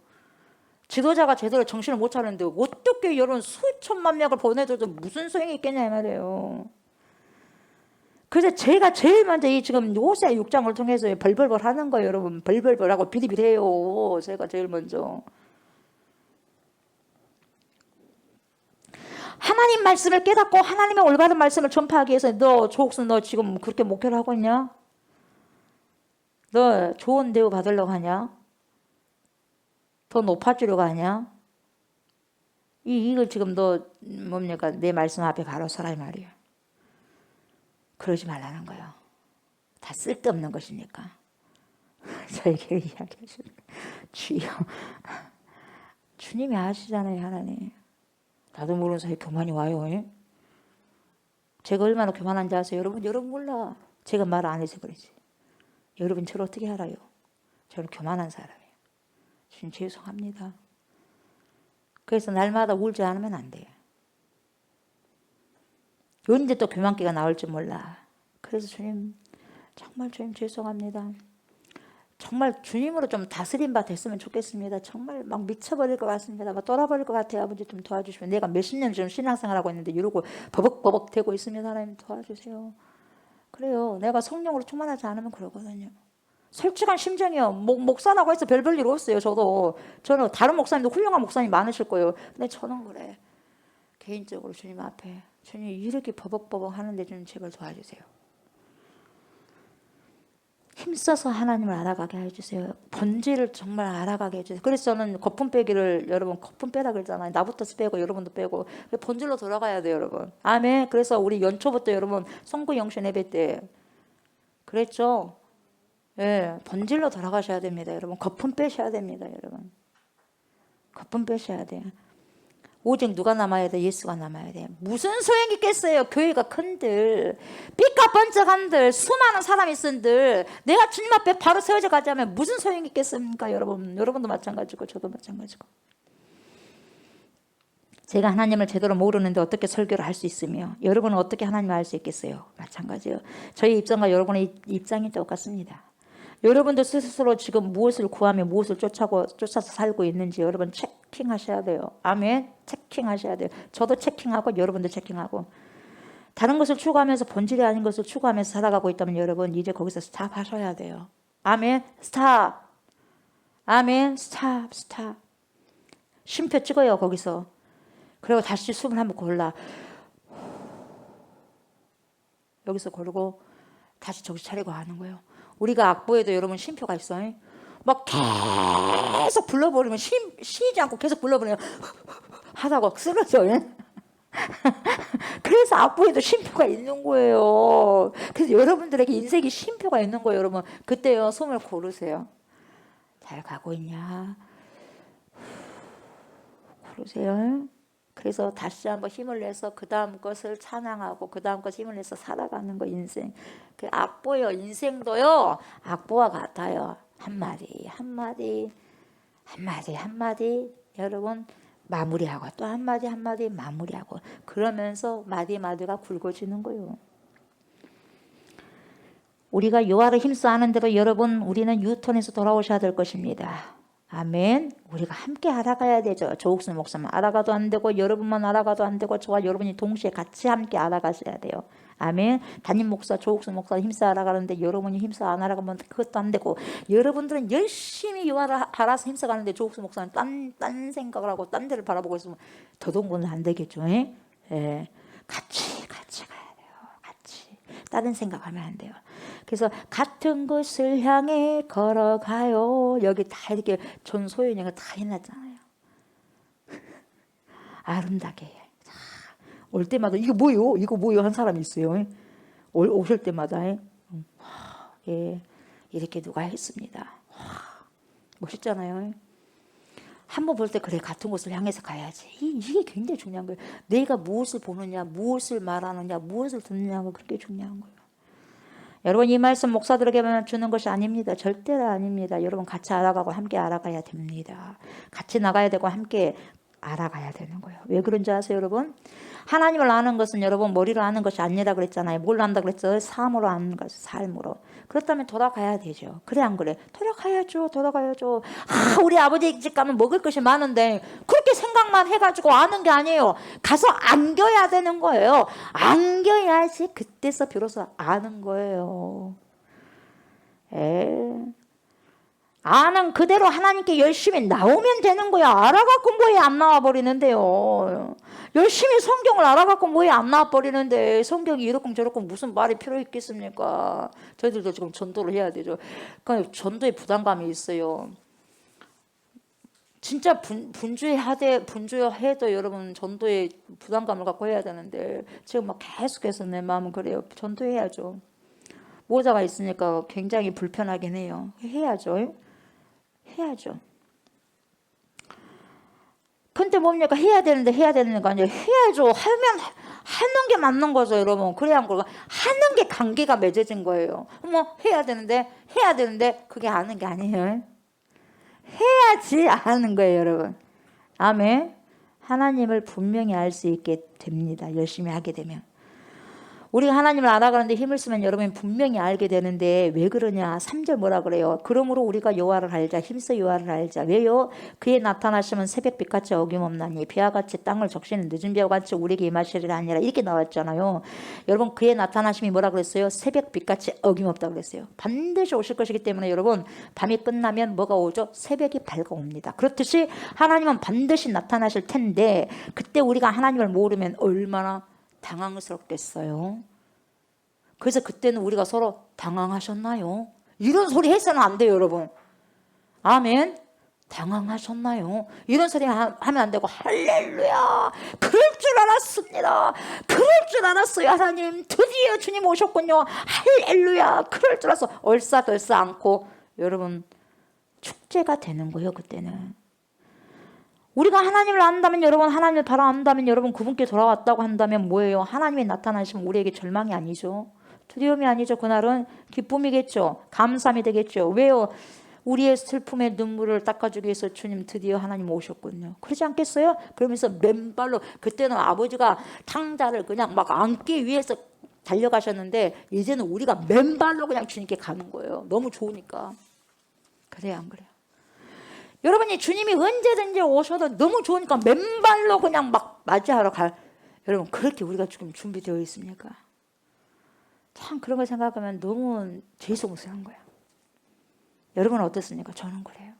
지도자가 제대로 정신을 못 차리는데 어떻게 이런 수천만 명을 보내줘도 무슨 소용이 있겠냐 이 말이에요. 그래서 제가 제일 먼저 이 지금 호세 6장을 통해서 벌벌벌 하는 거예요, 여러분. 벌벌벌하고 비리비리해요. 제가 제일 먼저. 하나님 말씀을 깨닫고 하나님의 올바른 말씀을 전파하기 위해서 너 조옥순 너 지금 그렇게 목회를 하고 있냐? 너 좋은 대우 받으려고 하냐? 더 높아지려고 하냐? 이걸 지금 너 뭡니까? 내 말씀 앞에 바로 서라 이 말이야. 그러지 말라는 거예요. 다 쓸데없는 것이니까. 저에게 이야기하시는 주여. 주님이 아시잖아요, 하나님. 나도 모르는 사이에 교만이 와요. 예? 제가 얼마나 교만한지 아세요? 여러분 몰라. 제가 말 안 해서 그러지. 여러분 저를 어떻게 알아요? 저는 교만한 사람이에요. 주님 죄송합니다. 그래서 날마다 울지 않으면 안 돼요. 언제 또 교만기가 나올지 몰라. 그래서 주님 정말 주님 죄송합니다. 정말 주님으로 좀 다스림 바 됐으면 좋겠습니다. 정말 막 미쳐버릴 것 같습니다. 막 떠나버릴 것 같아요. 아버지 좀 도와주시면. 내가 몇십 년 좀 신앙생활하고 있는데 이러고 버벅버벅 되고 있으면 하나님 도와주세요. 그래요. 내가 성령으로 충만하지 않으면 그러거든요. 솔직한 심정이요. 목사라고 해서 별 일 없어요. 저는 다른 목사님도 훌륭한 목사님 많으실 거예요. 근데 저는 그래. 개인적으로 주님 앞에 주님 이렇게 버벅버벅 하는데 좀 제발 도와주세요. 힘써서 하나님을 알아가게 해주세요. 본질을 정말 알아가게 해주세요. 그래서 저는 거품 빼기를 여러분 거품 빼라 그러잖아요. 나부터 빼고 여러분도 빼고 본질로 돌아가야 돼요, 여러분. 아멘. 그래서 우리 연초부터 여러분 성구 영신 예배 때 그랬죠. 예, 본질로 돌아가셔야 됩니다, 여러분. 거품 빼셔야 됩니다, 여러분. 거품 빼셔야 돼요. 오직 누가 남아야 돼? 예수가 남아야 돼. 무슨 소용이 있겠어요? 교회가 큰들, 삐까번쩍한들, 수많은 사람이 쓴들, 내가 주님 앞에 바로 세워져 가자면 무슨 소용이 있겠습니까, 여러분? 여러분도 마찬가지고 저도 마찬가지고. 제가 하나님을 제대로 모르는데 어떻게 설교를 할 수 있으며 여러분은 어떻게 하나님을 알 수 있겠어요? 마찬가지예요. 저희 입장과 여러분의 입장이 똑같습니다. 여러분도 스스로 지금 무엇을 구하며 무엇을 쫓아서 살고 있는지 여러분 체킹하셔야 돼요. 아멘. 체킹하셔야 돼요. 저도 체킹하고 여러분도 체킹하고. 다른 것을 추구하면서 본질이 아닌 것을 추구하면서 살아가고 있다면 여러분 이제 거기서 스탑하셔야 돼요. 아멘. 스탑. 아멘. 스탑. 쉼표 찍어요, 거기서. 그리고 다시 숨을 한번 골라. 여기서 고르고 다시 정신 차리고 하는 거예요. 우리가 악보에도 여러분 쉼표가 있어요. 막 계속 불러버리면 쉬지 않고 계속 불러버리면 하다가 쓰러져요. 그래서 악보에도 쉼표가 있는 거예요. 그래서 여러분들에게 인생에 쉼표가 있는 거예요, 여러분. 그때요, 숨을 고르세요. 잘 가고 있냐? 고르세요. 그래서 다시 한번 힘을 내서 그 다음 것을 찬양하고 그 다음 것 힘을 내서 살아가는 거 인생. 그 악보요, 인생도요, 악보와 같아요. 한마디 여러분 마무리하고 또 한마디 마무리하고 그러면서 마디마디가 굵어지는 거예요. 우리가 요하를 힘써 하는 대로 여러분 우리는 유턴해서 돌아오셔야 될 것입니다. 아멘. 우리가 함께 알아가야 되죠. 조옥순 목사만 알아가도 안 되고 여러분만 알아가도 안 되고 저와 여러분이 동시에 같이 함께 알아가셔야 돼요. 아멘. 담임 목사, 조옥순 목사 힘써 알아가는데 여러분이 힘써 안 알아가면 그것도 안 되고 여러분들은 열심히 요하를 알아서 힘써 가는데 조옥순 목사는 딴 생각을 하고 딴 데를 바라보고 있으면 더더군다나 안 되겠죠. 예. 같이 가야 돼요. 같이. 다른 생각하면 안 돼요. 그래서 같은 곳을 향해 걸어가요. 여기 다 이렇게 전소연이가 다 해놨잖아요. 아름답게. 올 때마다 이거 뭐요 한 사람이 있어요. 오실 때마다 예, 이렇게 누가 했습니다. 멋있잖아요. 한번 볼 때 그래 같은 곳을 향해서 가야지. 이게 굉장히 중요한 거예요. 내가 무엇을 보느냐, 무엇을 말하느냐, 무엇을 듣느냐가 그렇게 중요한 거예요. 여러분 이 말씀 목사들에게만 주는 것이 아닙니다. 절대로 아닙니다. 여러분 같이 알아가고 함께 알아가야 됩니다. 같이 나가야 되고 함께 알아가야 되는 거예요. 왜 그런지 아세요, 여러분? 하나님을 아는 것은 여러분 머리로 아는 것이 아니라 그랬잖아요. 뭘로 안다 그랬죠? 삶으로 아는 것, 삶으로. 그렇다면 돌아가야 되죠. 그래 안 그래? 돌아가야죠. 돌아가야죠. 우리 아버지 집 가면 먹을 것이 많은데 그렇게 생각만 해가지고 아는 게 아니에요. 가서 안겨야 되는 거예요. 안겨야지 그때서 비로소 아는 거예요. 아는 그대로 하나님께 열심히 나오면 되는 거야. 알아갖고 뭐에 안 나와버리는데요. 열심히 성경을 알아갖고 뭐에 안 나와버리는데 성경이 이렇고 저렇고 무슨 말이 필요 있겠습니까? 저희들도 지금 전도를 해야 되죠. 그러니까 전도에 부담감이 있어요. 진짜 분주해도 여러분 전도에 부담감을 갖고 해야 되는데 지금 막 계속해서 내 마음은 그래요. 전도해야죠. 모자가 있으니까 굉장히 불편하긴 해요. 해야죠. 근데 뭡니까? 해야 되는 거 아니에요. 해야죠. 하는 게 맞는 거죠, 여러분. 그래야 한 거가 하는 게 관계가 맺어진 거예요. 해야 되는데 그게 아는 게 아니에요. 해야지 아는 거예요, 여러분. 아멘. 하나님을 분명히 알 수 있게 됩니다. 열심히 하게 되면. 우리가 하나님을 알아가는데 힘을 쓰면 여러분이 분명히 알게 되는데 왜 그러냐? 3절 뭐라 그래요? 그러므로 우리가 여호와를 알자. 힘써 여호와를 알자. 왜요? 그의 나타나시면 새벽빛같이 어김없나니 비와같이 땅을 적시는 늦은 비와같이 우리에게 임하시리라 아니라 이렇게 나왔잖아요. 여러분 그의 나타나심이 뭐라 그랬어요? 새벽빛같이 어김없다고 그랬어요. 반드시 오실 것이기 때문에 여러분 밤이 끝나면 뭐가 오죠? 새벽이 밝아옵니다. 그렇듯이 하나님은 반드시 나타나실 텐데 그때 우리가 하나님을 모르면 얼마나 당황스럽겠어요. 그래서 그때는 우리가 서로 당황하셨나요? 이런 소리 해서는 안 돼요, 여러분. 아멘. 당황하셨나요? 이런 소리 하면 안 되고 할렐루야. 그럴 줄 알았습니다. 그럴 줄 알았어요. 하나님 드디어 주님 오셨군요. 할렐루야. 그럴 줄 알았어. 얼싸덜싸 않고 여러분 축제가 되는 거예요. 그때는. 우리가 하나님을 안다면 여러분 하나님을 바라안다면 여러분 그분께 돌아왔다고 한다면 뭐예요? 하나님이 나타나시면 우리에게 절망이 아니죠. 두려움이 아니죠. 그날은 기쁨이겠죠. 감사함이 되겠죠. 왜요? 우리의 슬픔의 눈물을 닦아주기 위해서 주님 드디어 하나님 오셨군요. 그러지 않겠어요? 그러면서 맨발로 그때는 아버지가 탕자를 그냥 막 안기 위해서 달려가셨는데 이제는 우리가 맨발로 그냥 주님께 가는 거예요. 너무 좋으니까. 그래요 안 그래요? 여러분이 주님이 언제든지 오셔도 너무 좋으니까 맨발로 그냥 막 맞이하러 여러분 그렇게 우리가 지금 준비되어 있습니까? 참 그런 걸 생각하면 너무 죄송스러운 거야. 여러분은 어떻습니까? 저는 그래요.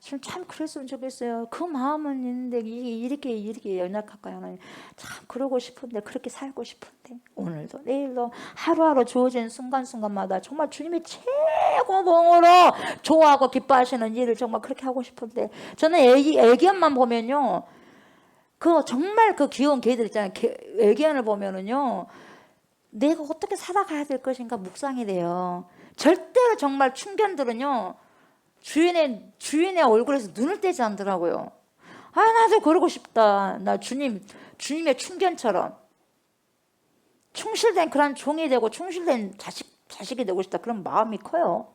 지금 참 그랬으면 좋겠어요. 그 마음은 있는데 이렇게 연약할까요? 참 그러고 싶은데 그렇게 살고 싶은데 오늘도 내일도 하루하루 주어진 순간순간마다 정말 주님이 최고봉으로 좋아하고 기뻐하시는 일을 정말 그렇게 하고 싶은데 저는 애기연만 보면요. 정말 그 귀여운 개들 있잖아요. 애기연을 보면은요. 내가 어떻게 살아가야 될 것인가 묵상이 돼요. 절대로 정말 충견들은요. 주인의 얼굴에서 눈을 떼지 않더라고요. 나도 그러고 싶다. 나 주님의 충견처럼 충실된 그런 종이 되고 충실된 자식이 되고 싶다. 그런 마음이 커요.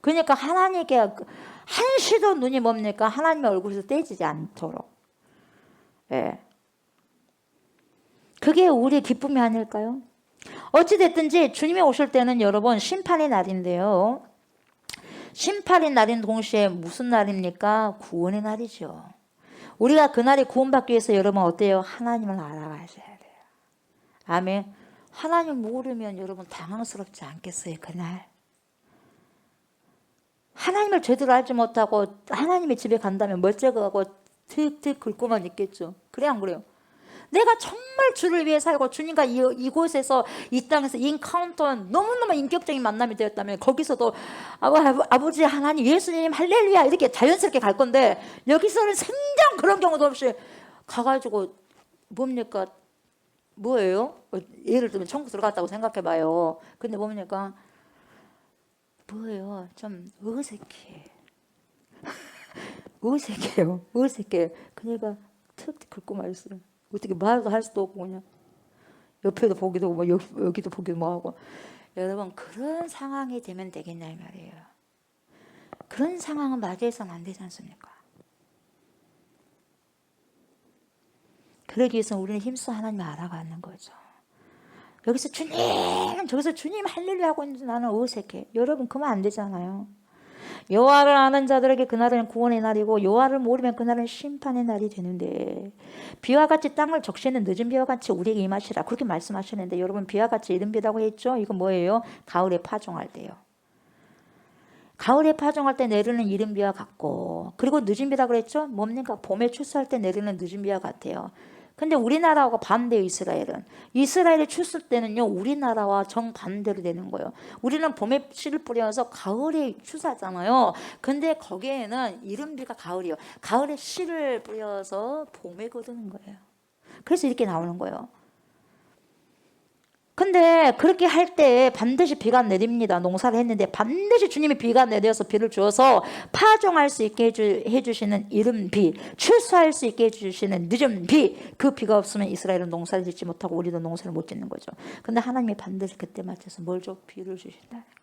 그러니까 하나님께 한시도 눈이 뭡니까? 하나님의 얼굴에서 떼지지 않도록. 예. 그게 우리의 기쁨이 아닐까요? 어찌됐든지 주님이 오실 때는 여러분 심판의 날인데요. 심판의 날인 동시에 무슨 날입니까? 구원의 날이죠. 우리가 그날에 구원받기 위해서 여러분 어때요? 하나님을 알아가셔야 돼요. 아멘. 하나님 모르면 여러분 당황스럽지 않겠어요? 그날. 하나님을 제대로 알지 못하고 하나님의 집에 간다면 멀쩡하고 틱틱 긁고만 있겠죠. 그래 안 그래요? 내가 정말 주를 위해 살고 주님과 이곳에서 이 땅에서 인카운터 너무너무 인격적인 만남이 되었다면 거기서도 아버지 하나님 예수님 할렐루야 이렇게 자연스럽게 갈 건데 여기서는 생전 그런 경우도 없이 가가지고 뭡니까? 뭐예요? 예를 들면 천국 들어갔다고 생각해봐요. 근데 뭡니까? 뭐예요? 좀 어색해. 어색해. 그러니까 툭 긁고만 있어요. 어떻게 말도 할 수도 없고 그냥 옆에도 보기도 하고 여기도 보기도 뭐하고. 여러분 그런 상황이 되면 되겠냐 이 말이에요. 그런 상황은 맞이해서는 안 되지 않습니까? 그러기 위해서 우리는 힘써 하나님을 알아가는 거죠. 여기서 주님, 저기서 주님 할렐루야 하고 있는데 나는 어색해. 여러분 그러면 안 되잖아요. 여호와를 아는 자들에게 그날은 구원의 날이고 여호와를 모르면 그날은 심판의 날이 되는데 비와 같이 땅을 적시는 늦은 비와 같이 우리에게 임하시라 그렇게 말씀하셨는데 여러분 비와 같이 이른 비라고 했죠. 이거 뭐예요? 가을에 파종할 때요. 가을에 파종할 때 내리는 이른 비와 같고 그리고 늦은 비라고 그랬죠. 뭡니까? 봄에 출수할 때 내리는 늦은 비와 같아요. 근데 우리나라하고 반대예요. 이스라엘이 출수 때는요 우리나라와 정반대로 되는 거예요. 우리는 봄에 씨를 뿌려서 가을에 출수하잖아요. 근데 거기에는 이른 비가 가을이에요. 가을에 씨를 뿌려서 봄에 거두는 거예요. 그래서 이렇게 나오는 거예요. 근데 그렇게 할 때 반드시 비가 내립니다. 농사를 했는데 반드시 주님이 비가 내려서 비를 주어서 파종할 수 있게 해주시는 이른 비, 출수할 수 있게 해주시는 늦은 비, 그 비가 없으면 이스라엘은 농사를 짓지 못하고 우리도 농사를 못 짓는 거죠. 근데 하나님이 반드시 그때 맞춰서 뭘 줘? 비를 주신다는 거예요.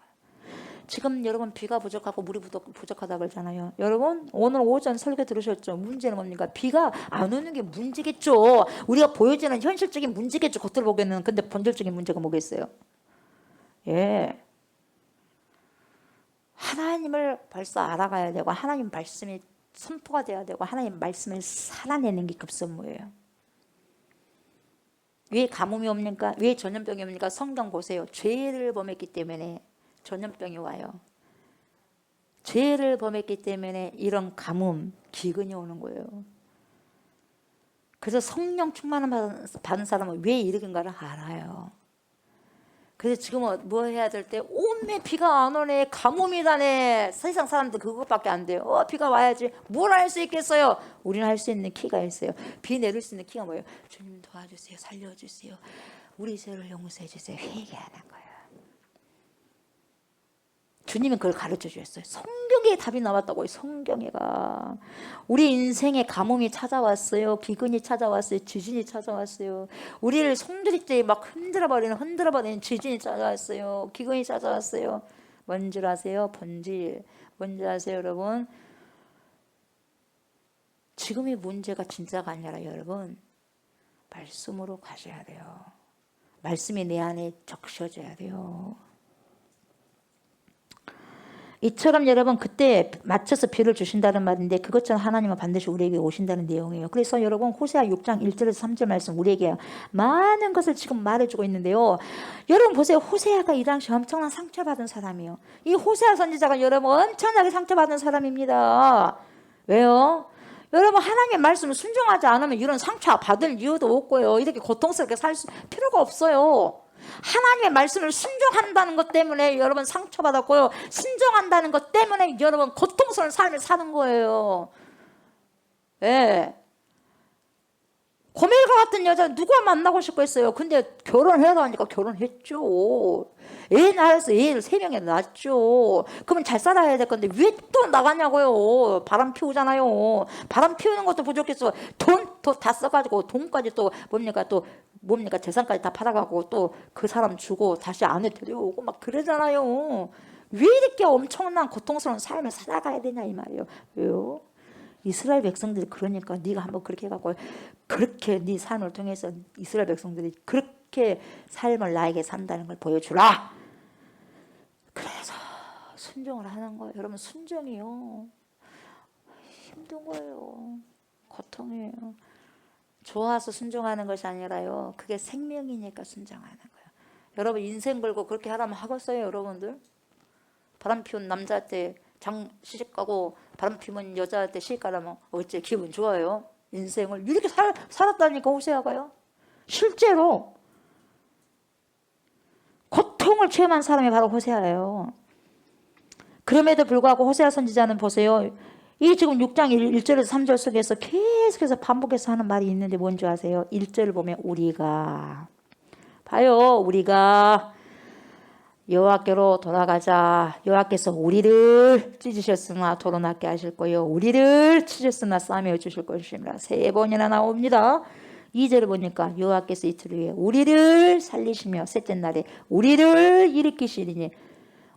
지금 여러분 비가 부족하고 물이 부족하다고 그러잖아요. 여러분 오늘 오전 설교 들으셨죠? 문제는 뭡니까? 비가 안 오는 게 문제겠죠. 우리가 보여지는 현실적인 문제겠죠. 겉으로 보기에는. 근데 본질적인 문제가 뭐겠어요? 예, 하나님을 벌써 알아가야 되고 하나님 말씀이 선포가 돼야 되고 하나님 말씀을 살아내는 게 급선무예요. 왜 가뭄이 옵니까? 왜 전염병이 옵니까? 성경 보세요. 죄를 범했기 때문에 전염병이 와요. 죄를 범했기 때문에 이런 가뭄, 기근이 오는 거예요. 그래서 성령 충만을 받은 사람은 왜 이러는가를 알아요. 그래서 지금 뭐 해야 될 때 온매 비가 안 오네, 가뭄이다네. 세상 사람들 그것밖에 안 돼요. 비가 와야지. 뭘 할 수 있겠어요? 우리는 할 수 있는 키가 있어요. 비 내릴 수 있는 키가 뭐예요? 주님 도와주세요. 살려주세요. 우리 죄를 용서해 주세요. 회개하는 거예요. 주님은 그걸 가르쳐 주셨어요. 성경에 답이 나왔다고요. 성경에가 우리 인생에 가뭄이 찾아왔어요. 기근이 찾아왔어요. 지진이 찾아왔어요. 우리를 송두리째 막 흔들어버리는 지진이 찾아왔어요. 기근이 찾아왔어요. 뭔지 아세요? 본질. 뭔지 아세요, 여러분? 지금의 문제가 진짜가 아니라 여러분 말씀으로 가셔야 돼요. 말씀이 내 안에 적셔져야 돼요. 이처럼 여러분 그때 맞춰서 비를 주신다는 말인데 그것처럼 하나님은 반드시 우리에게 오신다는 내용이에요. 그래서 여러분 호세아 6장 1절에서 3절 말씀 우리에게 많은 것을 지금 말해주고 있는데요. 여러분 보세요. 호세아가 이 당시 엄청난 상처받은 사람이에요. 이 호세아 선지자가 여러분 엄청나게 상처받은 사람입니다. 왜요? 여러분 하나님의 말씀을 순종하지 않으면 이런 상처 받을 이유도 없고요. 이렇게 고통스럽게 살 필요가 없어요. 하나님의 말씀을 순종한다는 것 때문에 여러분 상처받았고요. 순종한다는 것 때문에 여러분 고통스러운 삶을 사는 거예요. 예. 고멜과 같은 여자 누가 만나고 싶겠어요. 근데 결혼해라 하니까 결혼했죠. 애 낳아서 애를 3명이나 낳았죠. 그러면 잘 살아야 될 건데 왜 또 나가냐고요. 바람 피우잖아요. 바람 피우는 것도 부족해서 돈 다 써가지고 돈까지 또 뭡니까 재산까지 다 팔아가고 또 그 사람 주고 다시 아내 데려오고 막 그러잖아요. 왜 이렇게 엄청난 고통스러운 삶을 살아가야 되냐 이 말이에요. 왜요? 이스라엘 백성들이 그러니까 네가 한번 그렇게 해갖고 그렇게 네 삶을 통해서 이스라엘 백성들이 그렇게 삶을 나에게 산다는 걸 보여주라. 그래서 순종을 하는 거예요. 여러분 순종이요 힘든 거예요. 고통이에요. 좋아서 순종하는 것이 아니라요. 그게 생명이니까 순종하는 거예요. 여러분 인생 걸고 그렇게 하라면 하겠어요, 여러분들? 바람 피운 남자한테 시집 가고 바람 피운 여자한테 시집 가라면 어째 기분 좋아요? 인생을 이렇게 살았다니까 호세아가요. 실제로 고통을 체험한 사람이 바로 호세아예요. 그럼에도 불구하고 호세아 선지자는 보세요. 이 지금 6장 1절에서 3절 속에서 계속해서 반복해서 하는 말이 있는데 뭔지 아세요? 1절을 보면 우리가 여호와께로 돌아가자. 여호와께서 우리를 찢으셨으나 도로나게 하실 거요. 우리를 찢으셨으나 싸매어 주실 것입니다. 3번이나 나옵니다. 2절을 보니까 여호와께서 이틀 후에 우리를 살리시며 셋째 날에 우리를 일으키시리니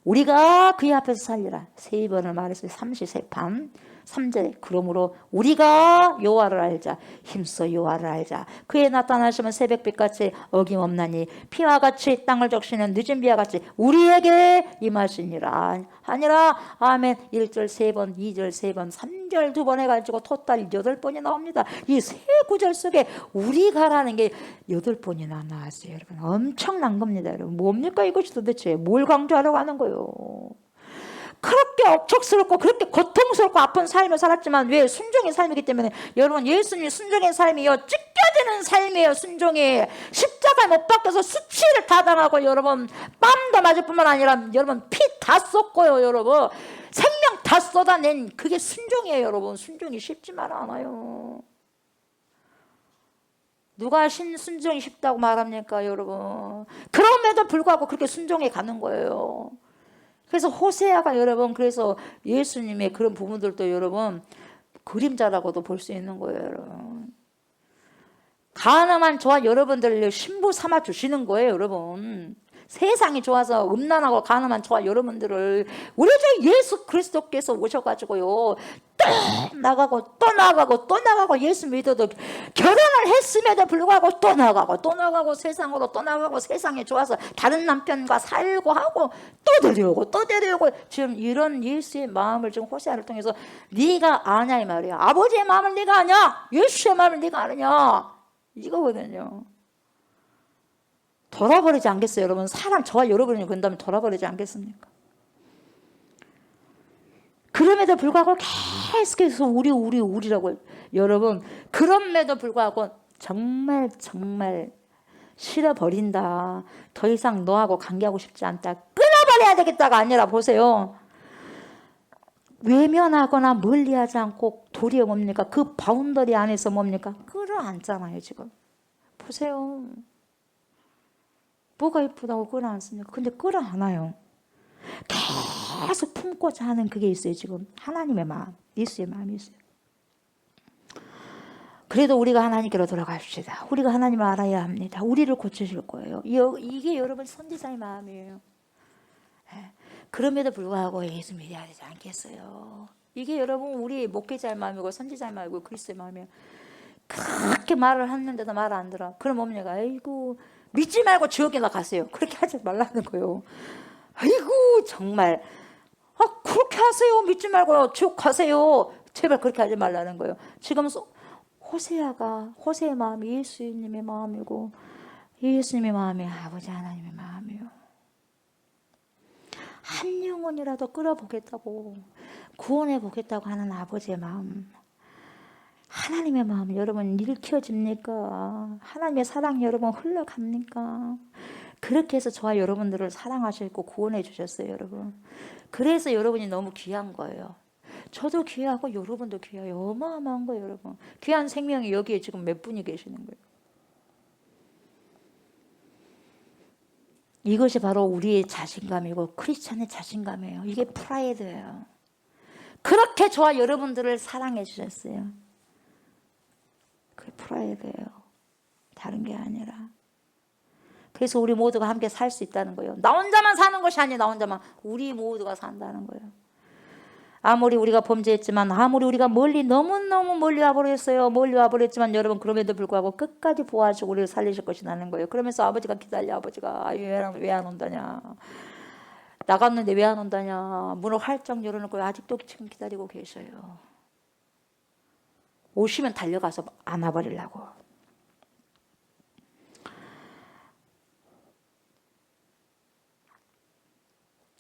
우리가 그의 앞에서 살리라. 3번을 말했어요. 삼시세판. 3절 그러므로 우리가 여호와를 알자 힘써 여호와를 알자 그의 나타나시면 새벽빛같이 어김없나니 피와 같이 땅을 적시는 늦은 비와 같이 우리에게 임하시니라 하니라. 아멘. 1절 3번 2절 3번 3절 2번 해가지고 토탈 8번이 나옵니다. 이 세 구절 속에 우리가라는 게 8번이나 나왔어요. 여러분 엄청난 겁니다. 여러분 뭡니까 이것이 도대체 뭘 강조하려고 하는 거예요. 그렇게 억척스럽고 그렇게 고통스럽고 아픈 삶을 살았지만 왜? 순종의 삶이기 때문에. 여러분 예수님 순종의 삶이요 찢겨지는 삶이에요. 순종이 십자가에 못 박혀서 수치를 다 당하고 여러분 뺨도 맞을 뿐만 아니라 여러분 피 다 쏟고요. 여러분 생명 다 쏟아낸 그게 순종이에요. 여러분 순종이 쉽지만 않아요. 누가 순종이 쉽다고 말합니까 여러분. 그럼에도 불구하고 그렇게 순종해 가는 거예요. 그래서 호세아가 여러분 그래서 예수님의 그런 부분들도 여러분 그림자라고도 볼 수 있는 거예요. 여러분 가늠한 저와 여러분들을 신부 삼아 주시는 거예요. 여러분 세상이 좋아서 음란하고 가늠한 저와 여러분들을 우리 주 예수 그리스도께서 오셔가지고요 또 나가고 또 나가고 또 나가고 예수 믿어도 결혼을 했음에도 불구하고 또 나가고 또 나가고 세상으로 또 나가고 세상에 좋아서 다른 남편과 살고 하고 또 데려오고 또 데려오고 지금 이런 예수의 마음을 지금 호세아를 통해서 네가 아냐 이 말이야. 아버지의 마음을 네가 아냐? 예수의 마음을 네가 아느냐? 이거거든요. 돌아버리지 않겠어요 여러분? 사람 저와 여러분이 그런다면 돌아버리지 않겠습니까? 그럼에도 불구하고 계속해서 우리라고 여러분 그럼에도 불구하고 정말 싫어버린다. 더 이상 너하고 관계하고 싶지 않다. 끊어버려야 되겠다가 아니라 보세요. 외면하거나 멀리하지 않고 도리어 뭡니까? 그 바운더리 안에서 뭡니까? 끌어안잖아요 지금. 보세요. 뭐가 이쁘다고 끌어안습니까? 근데 끌어안아요. 계속 품고자 하는 그게 있어요. 지금 하나님의 마음, 예수의 마음이 있어요. 그래도 우리가 하나님께로 돌아갑시다. 우리가 하나님을 알아야 합니다. 우리를 고치실 거예요. 이게 여러분 선지자의 마음이에요. 그럼에도 불구하고 예수 믿어야 되지 않겠어요? 이게 여러분 우리 목회자의 마음이고 선지자의 마음이고 그리스도의 마음이에요. 그렇게 말을 했는데도 말 안 들어. 그럼 뭡니까? 아이고 믿지 말고 지옥에나 가세요. 그렇게 하지 말라는 거예요. 아이고 정말 그렇게 하세요. 믿지 말고 지옥 가세요. 제발 그렇게 하지 말라는 거예요. 지금 호세의 마음이 예수님의 마음이고 예수님의 마음이 아버지 하나님의 마음이에요. 한 영혼이라도 끌어보겠다고 구원해 보겠다고 하는 아버지의 마음, 하나님의 마음 여러분 일으켜집니까? 하나님의 사랑이 여러분 흘러갑니까? 그렇게 해서 저와 여러분들을 사랑하시고 구원해 주셨어요. 여러분 그래서 여러분이 너무 귀한 거예요. 저도 귀하고 여러분도 귀해요. 어마어마한 거예요. 여러분 귀한 생명이 여기에 지금 몇 분이 계시는 거예요. 이것이 바로 우리의 자신감이고 크리스찬의 자신감이에요. 이게 프라이드예요. 그렇게 저와 여러분들을 사랑해 주셨어요. 그게 프라이드예요. 다른 게 아니라. 그래서 우리 모두가 함께 살 수 있다는 거예요. 나 혼자만 사는 것이 아니에요. 나 혼자만. 우리 모두가 산다는 거예요. 아무리 우리가 범죄했지만 아무리 우리가 너무너무 멀리 와버렸어요. 멀리 와버렸지만 여러분 그럼에도 불구하고 끝까지 보호하시고 우리를 살리실 것이라는 거예요. 그러면서 아버지가 기다려. 아버지가 왜 안 온다냐. 나갔는데 왜 안 온다냐. 문을 활짝 열어놓고 아직도 지금 기다리고 계셔요. 오시면 달려가서 안아버리려고.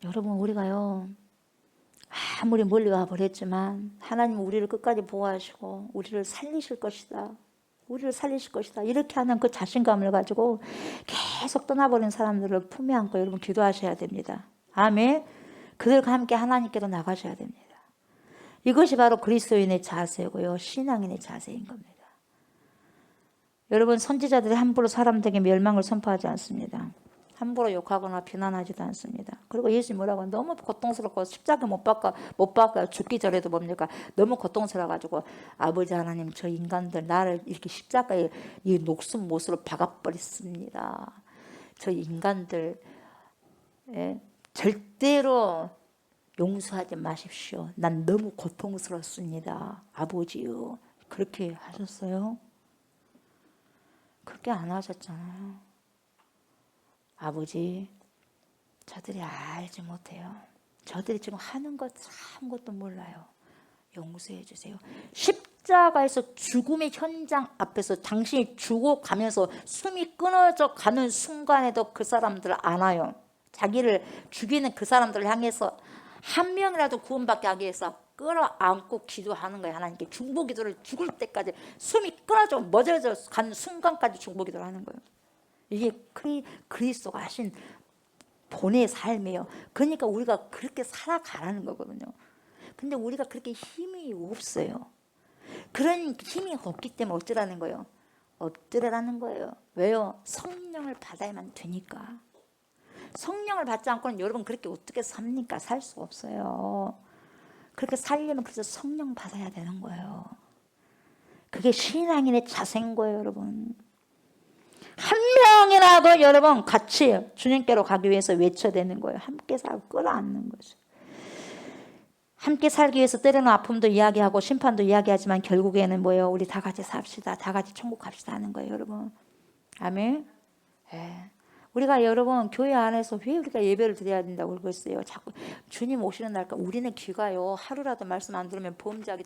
여러분 우리가요 아무리 멀리 와버렸지만 하나님은 우리를 끝까지 보호하시고 우리를 살리실 것이다. 우리를 살리실 것이다. 이렇게 하는 그 자신감을 가지고 계속 떠나버린 사람들을 품에 안고 여러분 기도하셔야 됩니다. 아멘. 그들과 함께 하나님께로 나가셔야 됩니다. 이것이 바로 그리스도인의 자세고요. 신앙인의 자세인 겁니다. 여러분 선지자들이 함부로 사람들에게 멸망을 선포하지 않습니다. 함부로 욕하거나 비난하지도 않습니다. 그리고 예수님 뭐라고 너무 고통스럽고 십자가 못 박아 죽기 전에도 뭡니까? 너무 고통스러워가지고 아버지 하나님 저 인간들 나를 이렇게 십자가에 이 녹슨 못으로 박아버렸습니다. 저 인간들 절대로 용서하지 마십시오. 난 너무 고통스럽습니다. 아버지요. 그렇게 하셨어요? 그렇게 안 하셨잖아요. 아버지, 저들이 알지 못해요. 저들이 지금 하는 것 아무것도 몰라요. 용서해 주세요. 십자가에서 죽음의 현장 앞에서 당신이 죽어가면서 숨이 끊어져 가는 순간에도 그 사람들을 안아요. 자기를 죽이는 그 사람들을 향해서 한 명이라도 구원받게 하기 위해서 끌어안고 기도하는 거예요. 하나님께 중보기도를 죽을 때까지 숨이 끊어져 멎어져 가는 순간까지 중보기도를 하는 거예요. 이게 그리스도가 하신 본의 삶이에요. 그러니까 우리가 그렇게 살아가라는 거거든요. 근데 우리가 그렇게 힘이 없어요. 그런 힘이 없기 때문에 어쩌라는 거예요? 엎드려라는 거예요. 왜요? 성령을 받아야만 되니까. 성령을 받지 않고는 여러분 그렇게 어떻게 삽니까? 살 수 없어요. 그렇게 살려면 그래서 성령 받아야 되는 거예요. 그게 신앙인의 자세인 거예요, 여러분. 한 명이라도 여러분 같이 주님께로 가기 위해서 외쳐야 되는 거예요. 함께 살고 끌어안는 거죠. 함께 살기 위해서 때로는 아픔도 이야기하고 심판도 이야기하지만 결국에는 뭐예요? 우리 다 같이 삽시다. 다 같이 천국 갑시다 하는 거예요, 여러분. 아멘. 네. 우리가 여러분 교회 안에서 왜 우리가 예배를 드려야 된다고 그러고 있어요. 자꾸 주님 오시는 날까 우리는 귀가요. 하루라도 말씀 안 들으면 범죄하기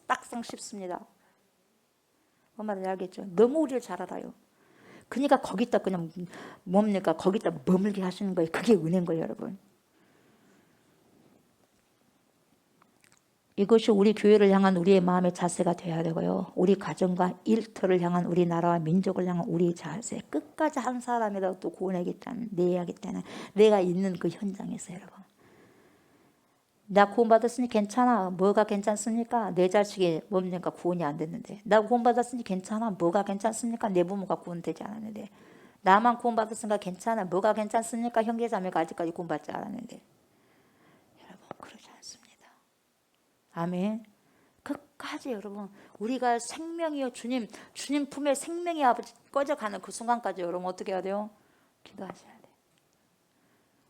딱상 싶습니다. 그 말인지 알겠죠? 너무 우리를 잘 알아요. 그러니까 거기다 그냥 뭡니까? 거기다 머물게 하시는 거예요. 그게 은혜인 거예요, 여러분. 이것이 우리 교회를 향한 우리의 마음의 자세가 되어야 되고요. 우리 가정과 일터를 향한 우리 나라와 민족을 향한 우리의 자세. 끝까지 한 사람이라도 또 구원하겠다는, 내야겠다는 내가 있는 그 현장에서 여러분. 나 구원받았으니 괜찮아. 뭐가 괜찮습니까? 내 자식이 뭡니까? 구원이 안 됐는데. 나 구원받았으니 괜찮아. 뭐가 괜찮습니까? 내 부모가 구원되지 않았는데. 나만 구원받았으니까 괜찮아. 뭐가 괜찮습니까? 형제자매가 아직까지 구원받지 않았는데. 여러분 그러지 않습니다. 아멘. 끝까지 여러분 우리가 생명이요 주님 품에 생명이 아버지 꺼져가는 그 순간까지 여러분 어떻게 해야 돼요? 기도하셔야 돼요.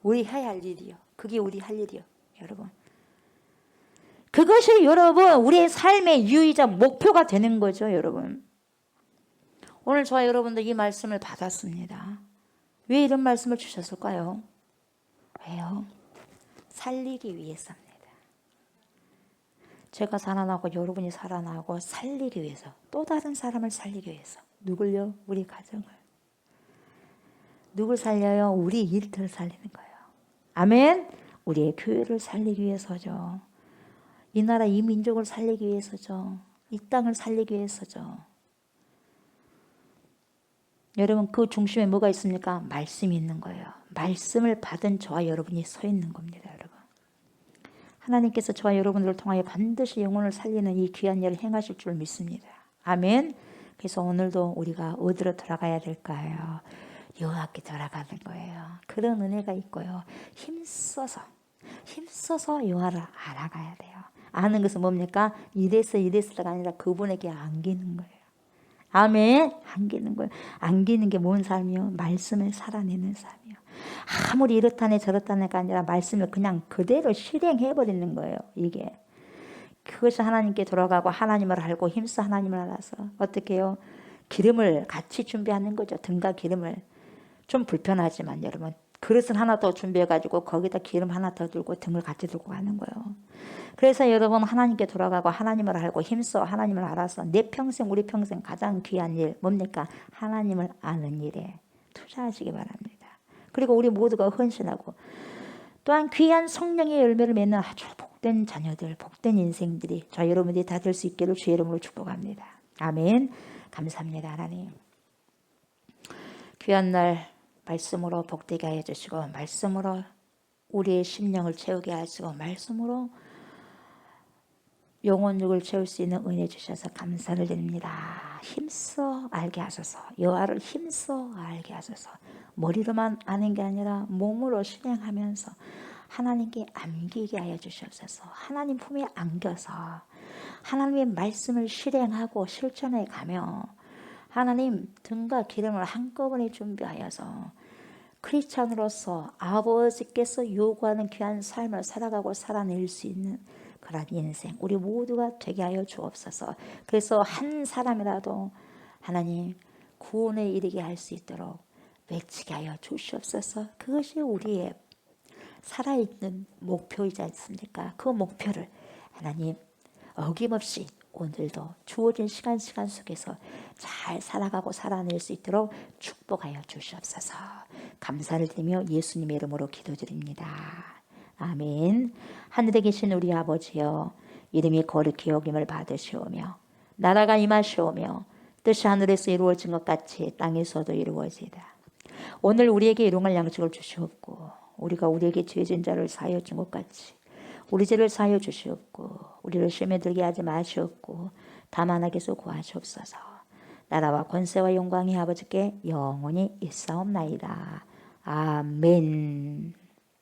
우리 해야 할 일이요. 그게 우리 할 일이요. 여러분 그것이 여러분 우리의 삶의 유의자 목표가 되는 거죠. 여러분 오늘 저와 여러분들 이 말씀을 받았습니다. 왜 이런 말씀을 주셨을까요? 왜요? 살리기 위해서입니다. 제가 살아나고 여러분이 살아나고 살리기 위해서 또 다른 사람을 살리기 위해서 누굴요? 우리 가정을. 누굴 살려요? 우리 일터를 살리는 거예요. 아멘. 우리의 교회를 살리기 위해서죠. 이 나라 이 민족을 살리기 위해서죠. 이 땅을 살리기 위해서죠. 여러분 그 중심에 뭐가 있습니까? 말씀이 있는 거예요. 말씀을 받은 저와 여러분이 서 있는 겁니다. 여러분. 하나님께서 저와 여러분들을 통하여 반드시 영혼을 살리는 이 귀한 일을 행하실 줄 믿습니다. 아멘. 그래서 오늘도 우리가 어디로 돌아가야 될까요? 여호와께 돌아가는 거예요. 그런 은혜가 있고요. 힘써서 여호와를 알아가야 돼요. 아는 것은 뭡니까? 이래서가 아니라 그분에게 안기는 거예요. 아멘. 안기는 거예요. 안기는 게 뭔 삶이요? 말씀을 살아내는 삶이요. 아무리 이렇다네 저렇다네가 아니라 말씀을 그냥 그대로 실행해버리는 거예요. 이게 그것이 하나님께 돌아가고 하나님을 알고 힘써 하나님을 알아서 어떻게 해요? 기름을 같이 준비하는 거죠. 등과 기름을. 좀 불편하지만 여러분 그릇을 하나 더 준비해가지고 거기다 기름 하나 더 들고 등을 같이 들고 가는 거예요. 그래서 여러분 하나님께 돌아가고 하나님을 알고 힘써 하나님을 알아서 내 평생 우리 평생 가장 귀한 일 뭡니까? 하나님을 아는 일에 투자하시기 바랍니다. 그리고 우리 모두가 헌신하고 또한 귀한 성령의 열매를 맺는 아주 복된 자녀들 복된 인생들이 저 여러분들이 다 될 수 있기를 주의 이름으로 축복합니다. 아멘. 감사합니다. 하나님 귀한 날 말씀으로 복되게 하여 주시고 말씀으로 우리의 심령을 채우게 하시고 말씀으로 영혼육을 채울 수 있는 은혜 주셔서 감사를 드립니다. 힘써 알게 하소서. 여호와를 힘써 알게 하소서. 머리로만 아는 게 아니라 몸으로 실행하면서 하나님께 안기게 하여 주시옵소서. 하나님 품에 안겨서 하나님의 말씀을 실행하고 실천해 가며 하나님 등과 기름을 한꺼번에 준비하여서 크리스찬으로서 아버지께서 요구하는 귀한 삶을 살아가고 살아낼 수 있는 그런 인생 우리 모두가 되게 하여 주옵소서. 그래서 한 사람이라도 하나님 구원에 이르게 할 수 있도록 외치게 하여 주시옵소서. 그것이 우리의 살아있는 목표이지 않습니까? 그 목표를 하나님 어김없이 오늘도 주어진 시간 속에서 잘 살아가고 살아낼 수 있도록 축복하여 주시옵소서. 감사를 드리며 예수님의 이름으로 기도드립니다. 아멘. 하늘에 계신 우리 아버지여, 이름이 거룩히 여김을 받으시오며 나라가 임하시오며 뜻이 하늘에서 이루어진 것 같이 땅에서도 이루어지이다. 오늘 우리에게 일용할 양식을 주시옵고 우리가 우리에게 죄진 자를 사하여 준 것 같이 우리 죄를 사하여 주시옵고 우리를 시험에 들게 하지 마시옵고 다만 악에서 구하시옵소서. 나라와 권세와 영광이 아버지께 영원히 있사옵나이다. 아멘.